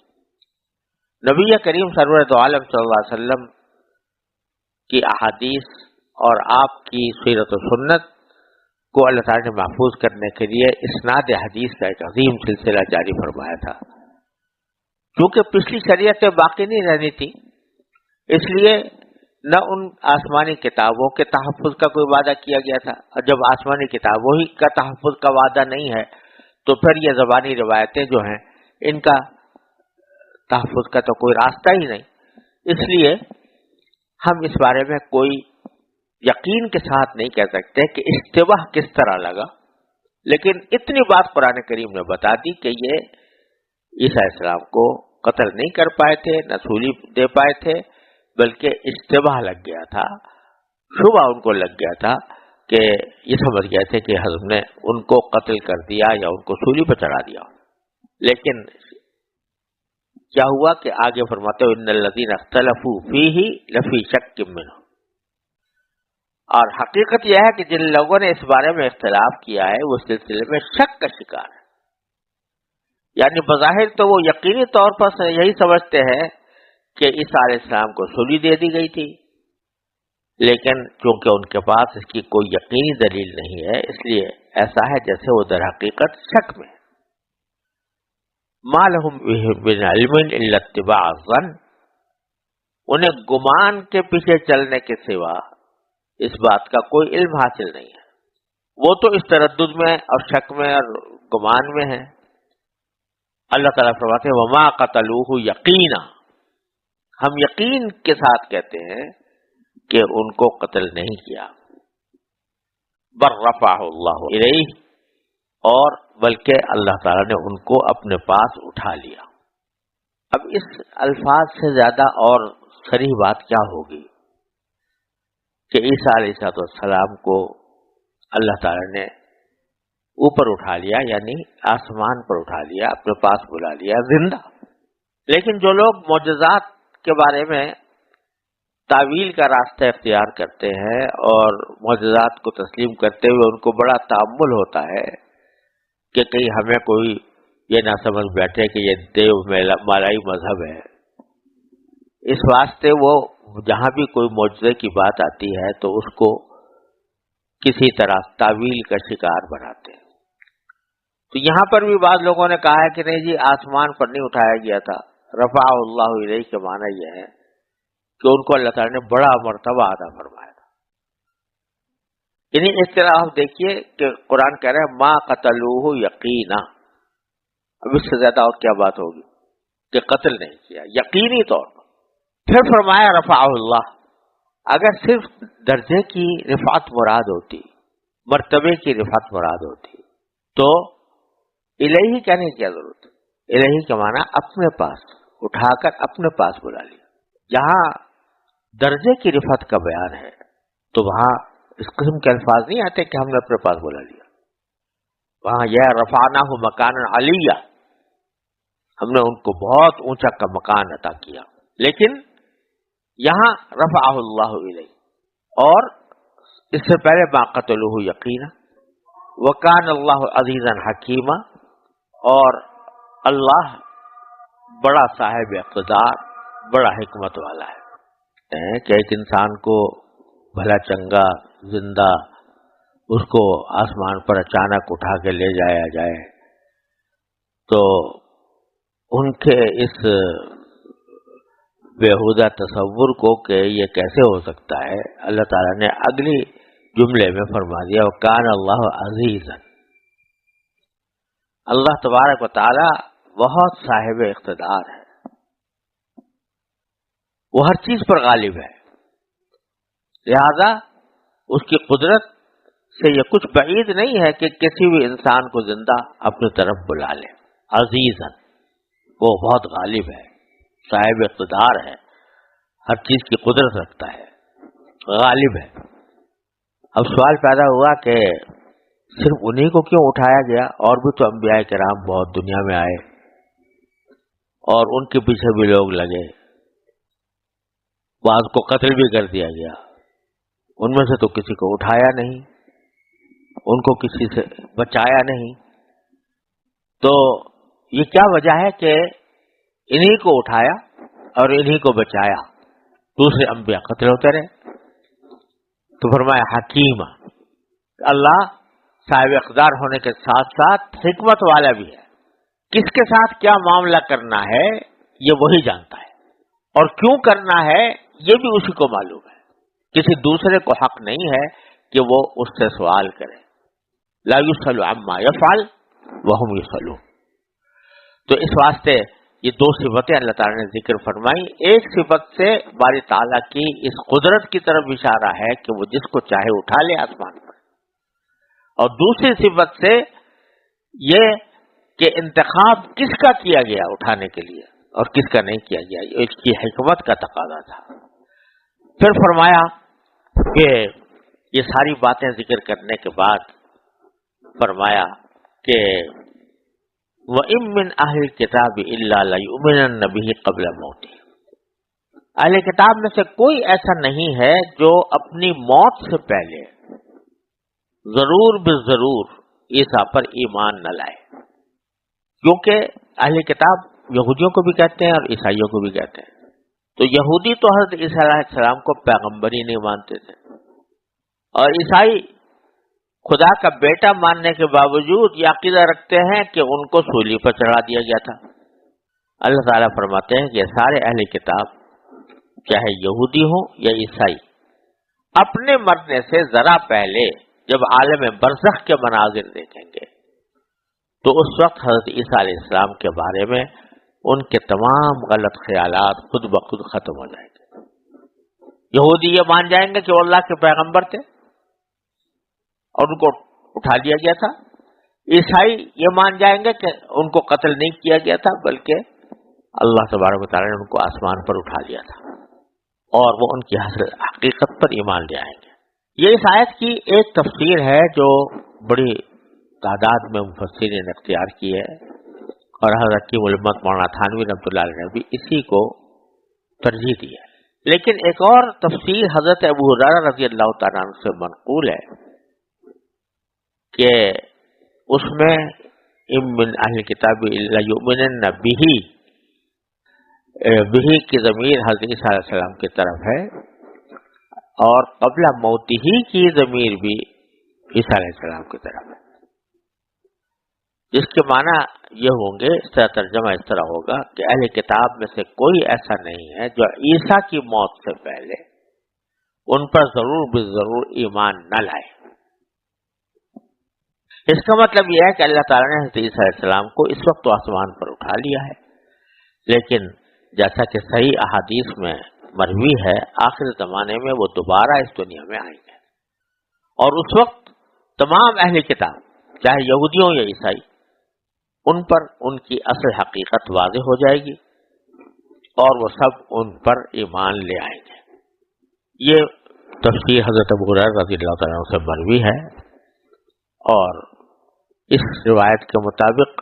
S2: نبی کریم سرور دو عالم صلی اللہ علیہ وسلم کی احادیث اور آپ کی سیرت و سنت کو اللہ تعالیٰ نے محفوظ کرنے کے لیے اسناد حدیث کا ایک عظیم سلسلہ جاری فرمایا تھا. کیونکہ پچھلی شریعتیں باقی نہیں رہنی تھی، اس لیے نہ ان آسمانی کتابوں کے تحفظ کا کوئی وعدہ کیا گیا تھا، اور جب آسمانی کتابوں ہی کا تحفظ کا وعدہ نہیں ہے تو پھر یہ زبانی روایتیں جو ہیں ان کا تحفظ کا تو کوئی راستہ ہی نہیں. اس لیے ہم اس بارے میں کوئی یقین کے ساتھ نہیں کہہ سکتے کہ اشتباہ کس طرح لگا، لیکن اتنی بات قرآن کریم نے بتا دی کہ یہ عیسیٰ علیہ السلام کو قتل نہیں کر پائے تھے، نہ سولی دے پائے تھے، بلکہ اشتباہ لگ گیا تھا، شبہ ان کو لگ گیا تھا کہ یہ سمجھ گئے تھے کہ ہم نے ان کو قتل کر دیا یا ان کو سولی پر چڑھا دیا. لیکن کیا ہوا کہ آگے فرماتے ہیں ان الذین اختلفوا فیہ لفی شک منہ، اور حقیقت یہ ہے کہ جن لوگوں نے اس بارے میں اختلاف کیا ہے وہ سلسلے میں شک کا شکار ہے. یعنی بظاہر تو وہ یقینی طور پر یہی سمجھتے ہیں کہ عیسیٰ علیہ السلام کو سولی دے دی گئی تھی، لیکن چونکہ ان کے پاس اس کی کوئی یقینی دلیل نہیں ہے، اس لیے ایسا ہے جیسے وہ در حقیقت شک میں. ما لهم به من علم الا اتباع الظن، انہیں گمان کے پیچھے چلنے کے سوا اس بات کا کوئی علم حاصل نہیں ہے. وہ تو اس تردد میں اور شک میں اور گمان میں ہے. اللہ تعالیٰ فرماتے ہیں وما قتلوہ یقینا، ہم یقین کے ساتھ کہتے ہیں کہ ان کو قتل نہیں کیا. بل رفعہ اللہ الیہ، اور بلکہ اللہ تعالیٰ نے ان کو اپنے پاس اٹھا لیا. اب اس الفاظ سے زیادہ اور صریح بات کیا ہوگی کہ عیسیٰ علیہ السلام کو اللہ تعالیٰ نے اوپر اٹھا لیا، یعنی آسمان پر اٹھا لیا، اپنے پاس بلا لیا زندہ. لیکن جو لوگ معجزات کے بارے میں تعویل کا راستہ اختیار کرتے ہیں اور معجزات کو تسلیم کرتے ہوئے ان کو بڑا تأمل ہوتا ہے کہ کہیں ہمیں کوئی یہ نہ سمجھ بیٹھے کہ یہ دیو مالائی مذہب ہے، اس واسطے وہ جہاں بھی کوئی معجزے کی بات آتی ہے تو اس کو کسی طرح تعویل کا شکار بناتے ہیں. تو یہاں پر بھی بعض لوگوں نے کہا ہے کہ نہیں جی آسمان پر نہیں اٹھایا گیا تھا، رفع اللہ الیہ کے معنی یہ ہے کہ ان کو اللہ تعالیٰ نے بڑا مرتبہ عطا فرمایا تھا. یعنی اس طرح آپ دیکھیے کہ قرآن کہہ رہے ہیں ما قتلوہ یقینا. اب اس سے زیادہ اور کیا بات ہوگی کہ قتل نہیں کیا یقینی طور پر. پھر فرمایا رفعہ اللہ. اگر صرف درجے کی رفعت مراد ہوتی، مرتبے کی رفعت مراد ہوتی تو الہی کہنے کی ضرورت. الہی کا معنی اپنے پاس اٹھا کر اپنے پاس بلا لیا. جہاں درجے کی رفعت کا بیان ہے تو وہاں اس قسم کے الفاظ نہیں آتے کہ ہم نے اپنے پاس بلا لیا. وہاں یہ رفعناہ مکانا علیہ، ہم نے ان کو بہت اونچا کا مکان عطا کیا. لیکن یہاں رفعہ اللہ الیہ، اور اس سے پہلے ما قتلوہ یقینا وکان اللہ عزیزا حکیما، اور اللہ بڑا صاحب اقتدار، بڑا حکمت والا ہے کہ ایک انسان کو بھلا چنگا زندہ اس کو آسمان پر اچانک اٹھا کے لے جایا جائے تو ان کے اس بےہودہ تصور کو کہ یہ کیسے ہو سکتا ہے، اللہ تعالیٰ نے اگلی جملے میں فرما دیا وکان اللہ عزیزا. اللہ تبارک و تعالی بہت صاحب اقتدار ہے، وہ ہر چیز پر غالب ہے، لہذا اس کی قدرت سے یہ کچھ بعید نہیں ہے کہ کسی بھی انسان کو زندہ اپنی طرف بلا لے. عزیزا، وہ بہت غالب ہے، صاحب اقتدار ہے، ہر چیز کی قدرت رکھتا ہے، غالب ہے. اب سوال پیدا ہوا کہ صرف انہی کو کیوں اٹھایا گیا؟ اور بھی تو انبیاء کرام بہت دنیا میں آئے اور ان کے پیچھے بھی لوگ لگے، بعض کو قتل بھی کر دیا گیا، ان میں سے تو کسی کو اٹھایا نہیں، ان کو کسی سے بچایا نہیں. تو یہ کیا وجہ ہے کہ انہی کو اٹھایا اور انہی کو بچایا، دوسرے انبیاء قتل ہوتے رہے؟ تو فرمایا حکیم، اللہ صاحب اقتدار ہونے کے ساتھ ساتھ حکمت والا بھی ہے. کس کے ساتھ کیا معاملہ کرنا ہے یہ وہی جانتا ہے، اور کیوں کرنا ہے یہ بھی اسی کو معلوم ہے. کسی دوسرے کو حق نہیں ہے کہ وہ اس سے سوال کرے. لا یسأل عما یفعل وہم یسألون. تو اس واسطے یہ دو صفتیں اللہ تعالیٰ نے ذکر فرمائی. ایک صفت سے باری تعالیٰ کی اس قدرت کی طرف اشارہ ہے کہ وہ جس کو چاہے اٹھا لے آسمان پر، اور دوسری صفت سے یہ کہ انتخاب کس کا کیا گیا اٹھانے کے لیے اور کس کا نہیں کیا گیا، اس کی حکمت کا تقاضا تھا. پھر فرمایا کہ یہ ساری باتیں ذکر کرنے کے بعد فرمایا کہ وَإِن مِّنْ أَهْلِ الْكِتَابِ إِلَّا لَيُؤْمِنَنَّ بِهِ قَبْلَ مَوْتِهِ. اہل کتاب میں سے کوئی ایسا نہیں ہے جو اپنی موت سے پہلے ضرور بالضرور عیسیٰ پر ایمان نہ لائے. کیونکہ اہل کتاب یہودیوں کو بھی کہتے ہیں اور عیسائیوں کو بھی کہتے ہیں. تو یہودی تو حضرت عیسیٰ علیہ السلام کو پیغمبر ہی نہیں مانتے تھے، اور عیسائی خدا کا بیٹا ماننے کے باوجود یہ عقیدہ رکھتے ہیں کہ ان کو سولی پر چڑھا دیا گیا تھا۔ اللہ تعالیٰ فرماتے ہیں کہ سارے اہل کتاب چاہے یہودی ہوں یا عیسائی اپنے مرنے سے ذرا پہلے جب عالم برزخ کے مناظر دیکھیں گے تو اس وقت حضرت عیسیٰ علیہ السلام کے بارے میں ان کے تمام غلط خیالات خود بخود ختم ہو جائیں گے۔ یہودی یہ مان جائیں گے کہ وہ اللہ کے پیغمبر تھے اور ان کو اٹھا دیا گیا تھا، عیسائی یہ مان جائیں گے کہ ان کو قتل نہیں کیا گیا تھا بلکہ اللہ تبارک و تعالیٰ نے ان کو آسمان پر اٹھا لیا تھا، اور وہ ان کی حقیقت پر ایمان لے آئیں گے۔ یہ اس آیت کی ایک تفسیر ہے جو بڑی تعداد میں مفسرین نے اختیار کی ہے، اور حضرت حکیم الامت مولانا تھانوی رحمۃ اللہ علیہ نے بھی اسی کو ترجیح دی ہے۔ لیکن ایک اور تفسیر حضرت ابو ہریرہ رضی اللہ تعالیٰ عنہ سے منقول ہے کہ اس میں ام من اہل کتاب الا یؤمنن بہ کی ضمیر حضرت عیسیٰ علیہ السلام کی طرف ہے، اور قبل موت ہی کی ضمیر بھی عیسیٰ علیہ السلام کی طرف ہے، جس کے معنی یہ ہوں گے، اس طرح ترجمہ اس طرح ہوگا کہ اہل کتاب میں سے کوئی ایسا نہیں ہے جو عیسیٰ کی موت سے پہلے ان پر ضرور بالضرور ایمان نہ لائے۔ اس کا مطلب یہ ہے کہ اللہ تعالیٰ نے حضرت عیسیٰ علیہ السلام کو اس وقت تو آسمان پر اٹھا لیا ہے، لیکن جیسا کہ صحیح احادیث میں مروی ہے آخر زمانے میں وہ دوبارہ اس دنیا میں آئیں گے، اور اس وقت تمام اہل کتاب چاہے یہودیوں یا عیسائی ان پر ان کی اصل حقیقت واضح ہو جائے گی اور وہ سب ان پر ایمان لے آئیں گے۔ یہ تفسیر حضرت ابو ہریرہ رضی اللہ تعالیٰ عنہ سے مروی ہے، اور اس روایت کے مطابق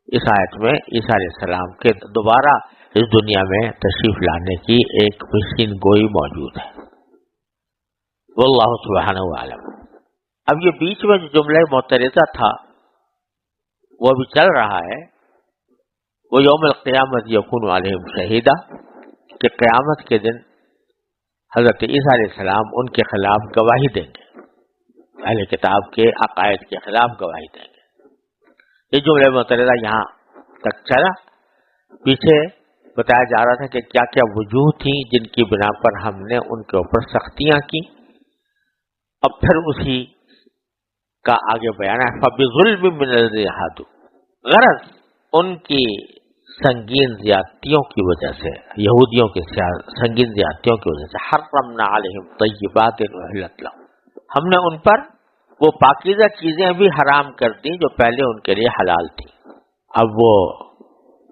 S2: اس آیت میں عیسیٰ علیہ السلام کے دوبارہ اس دنیا میں تشریف لانے کی ایک پیشین گوئی موجود ہے۔ واللہ سبحانہ وعلم۔ اب یہ بیچ میں جو جملہ معترضہ تھا وہ بھی چل رہا ہے، وہ یوم القیامت یکون علیہم شہیدا، کہ قیامت کے دن حضرت عیسیٰ علیہ السلام ان کے خلاف گواہی دیں گے، اہل کتاب کے عقائد کے خلاف گواہی دیں گے۔ یہ جملہ معترضہ یہاں تک چلا۔ پیچھے بتایا جا رہا تھا کہ کیا کیا وجوہ تھیں جن کی بنا پر ہم نے ان کے اوپر سختیاں کی، اب پھر اسی کا آگے بیان ہے۔ فَبِظُلْمٍ مِّنَ الَّذِينَ هَادُوا، غرض ان کی سنگین زیادتیوں کی وجہ سے، یہودیوں کی سنگین زیادتیوں کی وجہ سے، حرمنا علیہم طیبات احلت لہم، ہم نے ان پر وہ پاکیزہ چیزیں بھی حرام کر دی جو پہلے ان کے لیے حلال تھی۔ اب وہ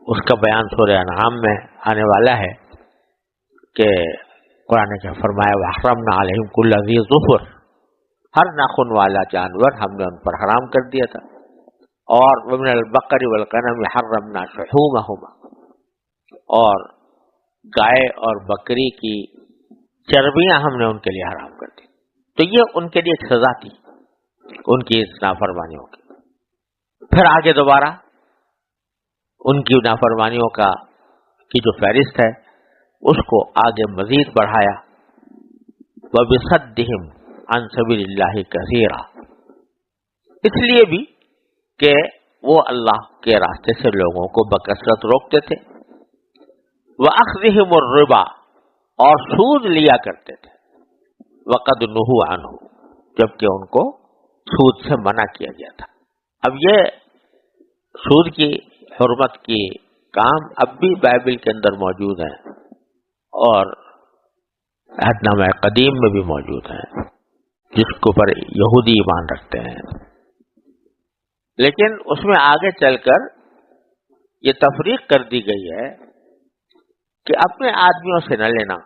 S2: اس کا بیان سورہ انعام میں آنے والا ہے کہ قرآن نے فرمایا وَحَرَّمْنَا عَلَيْهِمْ كُلَّ ذِي ظُفُرٍ، ہر ناخن والا جانور ہم نے ان پر حرام کر دیا تھا، اور وَمِنَ الْبَقَرِ وَالْغَنَمِ حَرَّمْنَا شُحُومَهُمَا، اور گائے اور بکری کی چربیاں ہم نے ان کے لیے حرام کر دی۔ تو یہ ان کے لیے ایک سزا تھی ان کی اس نافرمانیوں کی۔ پھر آگے دوبارہ ان کی نافرمانیوں کی جو فہرست ہے اس کو آگے مزید بڑھایا، وَبِصَدِّهِمْ عَنْ سَبِيلِ اللَّهِ كَثِيرًا، اس لیے بھی کہ وہ اللہ کے راستے سے لوگوں کو بکثرت روکتے تھے، وَأَخْذِهِمُ الرِّبَا، اور سود لیا کرتے تھے، وَقَدْ نُهُوا عَنْهُ، جبکہ ان کو سود سے منع کیا گیا تھا۔ اب یہ سود کی حرمت کی کام اب بھی بائبل کے اندر موجود ہیں اور عہد نامہ قدیم میں بھی موجود ہیں، جس کے اوپر یہودی ایمان رکھتے ہیں۔ لیکن اس میں آگے چل کر یہ تفریق کر دی گئی ہے کہ اپنے آدمیوں سے نہ لینا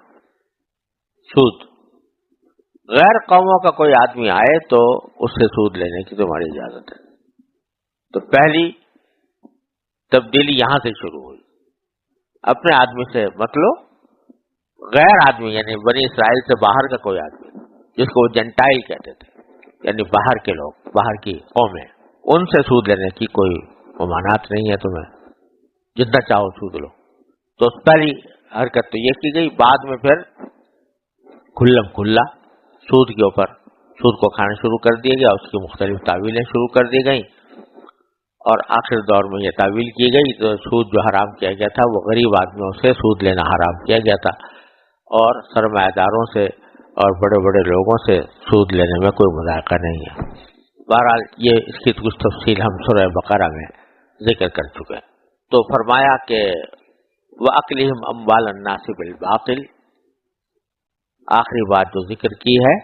S2: سود، غیر قوموں کا کوئی آدمی آئے تو اس سے سود لینے کی تمہاری اجازت ہے۔ تو پہلی تبدیلی یہاں سے شروع ہوئی، اپنے آدمی سے مت لو، غیر آدمی یعنی بنی اسرائیل سے باہر کا کوئی آدمی جس کو وہ جنٹائل کہتے تھے، یعنی باہر کے لوگ، باہر کی قومیں، ان سے سود لینے کی کوئی ممانعت نہیں ہے، تمہیں جتنا چاہو سود لو۔ تو پہلی حرکت تو یہ کی گئی، بعد میں پھر کھلم کھلا سود کے اوپر سود کو کھانا شروع کر دیا گیا، اس کی مختلف تعویلیں شروع کر دی گئیں، اور آخر دور میں یہ تعویل کی گئی تو سود جو حرام کیا گیا تھا وہ غریب آدمیوں سے سود لینا حرام کیا گیا تھا، اور سرمایہ داروں سے اور بڑے بڑے لوگوں سے سود لینے میں کوئی مذائقہ نہیں ہے۔ بہرحال یہ اس کی کچھ تفصیل ہم سورہ بقرہ میں ذکر کر چکے ہیں۔ تو فرمایا کہ وَأَكْلِهِمْ أَمْوَالَ النَّاسِ بِالْبَاطِلِ، آخری بات جو ذکر کی ہے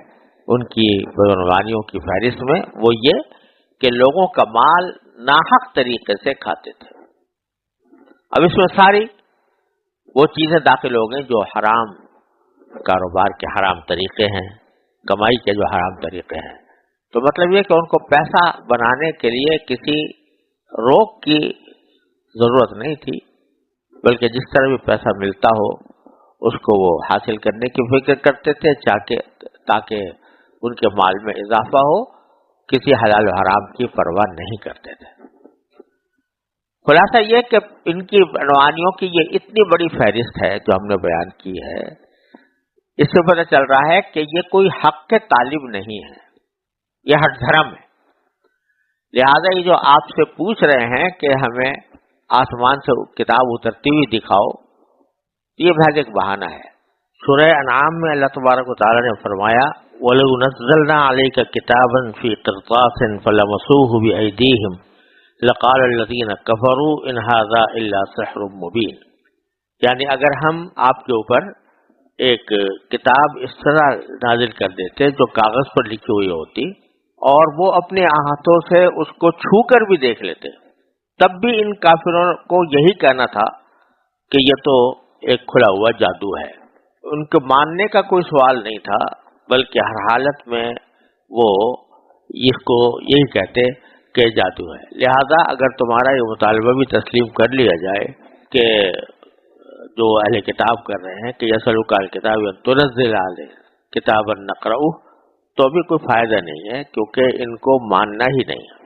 S2: ان کی بدعنوانیوں کی فہرست میں وہ یہ کہ لوگوں کا مال ناحق طریقے سے کھاتے تھے۔ اب اس میں ساری وہ چیزیں داخل ہو گئیں جو حرام کاروبار کے حرام طریقے ہیں، کمائی کے جو حرام طریقے ہیں۔ تو مطلب یہ کہ ان کو پیسہ بنانے کے لیے کسی روک کی ضرورت نہیں تھی، بلکہ جس طرح بھی پیسہ ملتا ہو اس کو وہ حاصل کرنے کی فکر کرتے تھے تاکہ ان کے مال میں اضافہ ہو، کسی حلال و حرام کی پرواہ نہیں کرتے تھے۔ خلاصہ یہ کہ ان کی عنوانیوں کی یہ اتنی بڑی فہرست ہے جو ہم نے بیان کی ہے، اس سے پتہ چل رہا ہے کہ یہ کوئی حق کے طالب نہیں ہے، یہ ہٹ دھرم ہے۔ لہذا یہ جو آپ سے پوچھ رہے ہیں کہ ہمیں آسمان سے کتاب اترتی ہوئی دکھاؤ، یہ محض ایک بہانہ ہے۔ سورہ انعام میں اللہ تبارک و تعالی نے فرمایا وَلَوْ نَزَّلْنَا عَلَيْكَ كِتَابًا فِي قِرْطَاسٍ فَلَمَسُوهُ بِأَيْدِيهِمْ لَقَالَ الَّذِينَ كَفَرُوا إِنْ هَذَا إِلَّا سِحْرٌ مُبِينٌ، یعنی اگر ہم آپ کے اوپر ایک کتاب اس طرح نازل کر دیتے جو کاغذ پر لکھی ہوئی ہوتی اور وہ اپنے ہاتھوں سے اس کو چھو کر بھی دیکھ لیتے، تب بھی ان کافروں کو یہی کہنا تھا کہ یہ تو ایک کھلا ہوا جادو ہے۔ ان کو ماننے کا کوئی سوال نہیں تھا، بلکہ ہر حالت میں وہ اس کو یہی کہتے کہ جادو ہے۔ لہذا اگر تمہارا یہ مطالبہ بھی تسلیم کر لیا جائے کہ جو اہل کتاب کر رہے ہیں کہ یسألوک الکتاب تنزل علیہ کتابا نقرؤہ، تو بھی کوئی فائدہ نہیں ہے، کیونکہ ان کو ماننا ہی نہیں ہے۔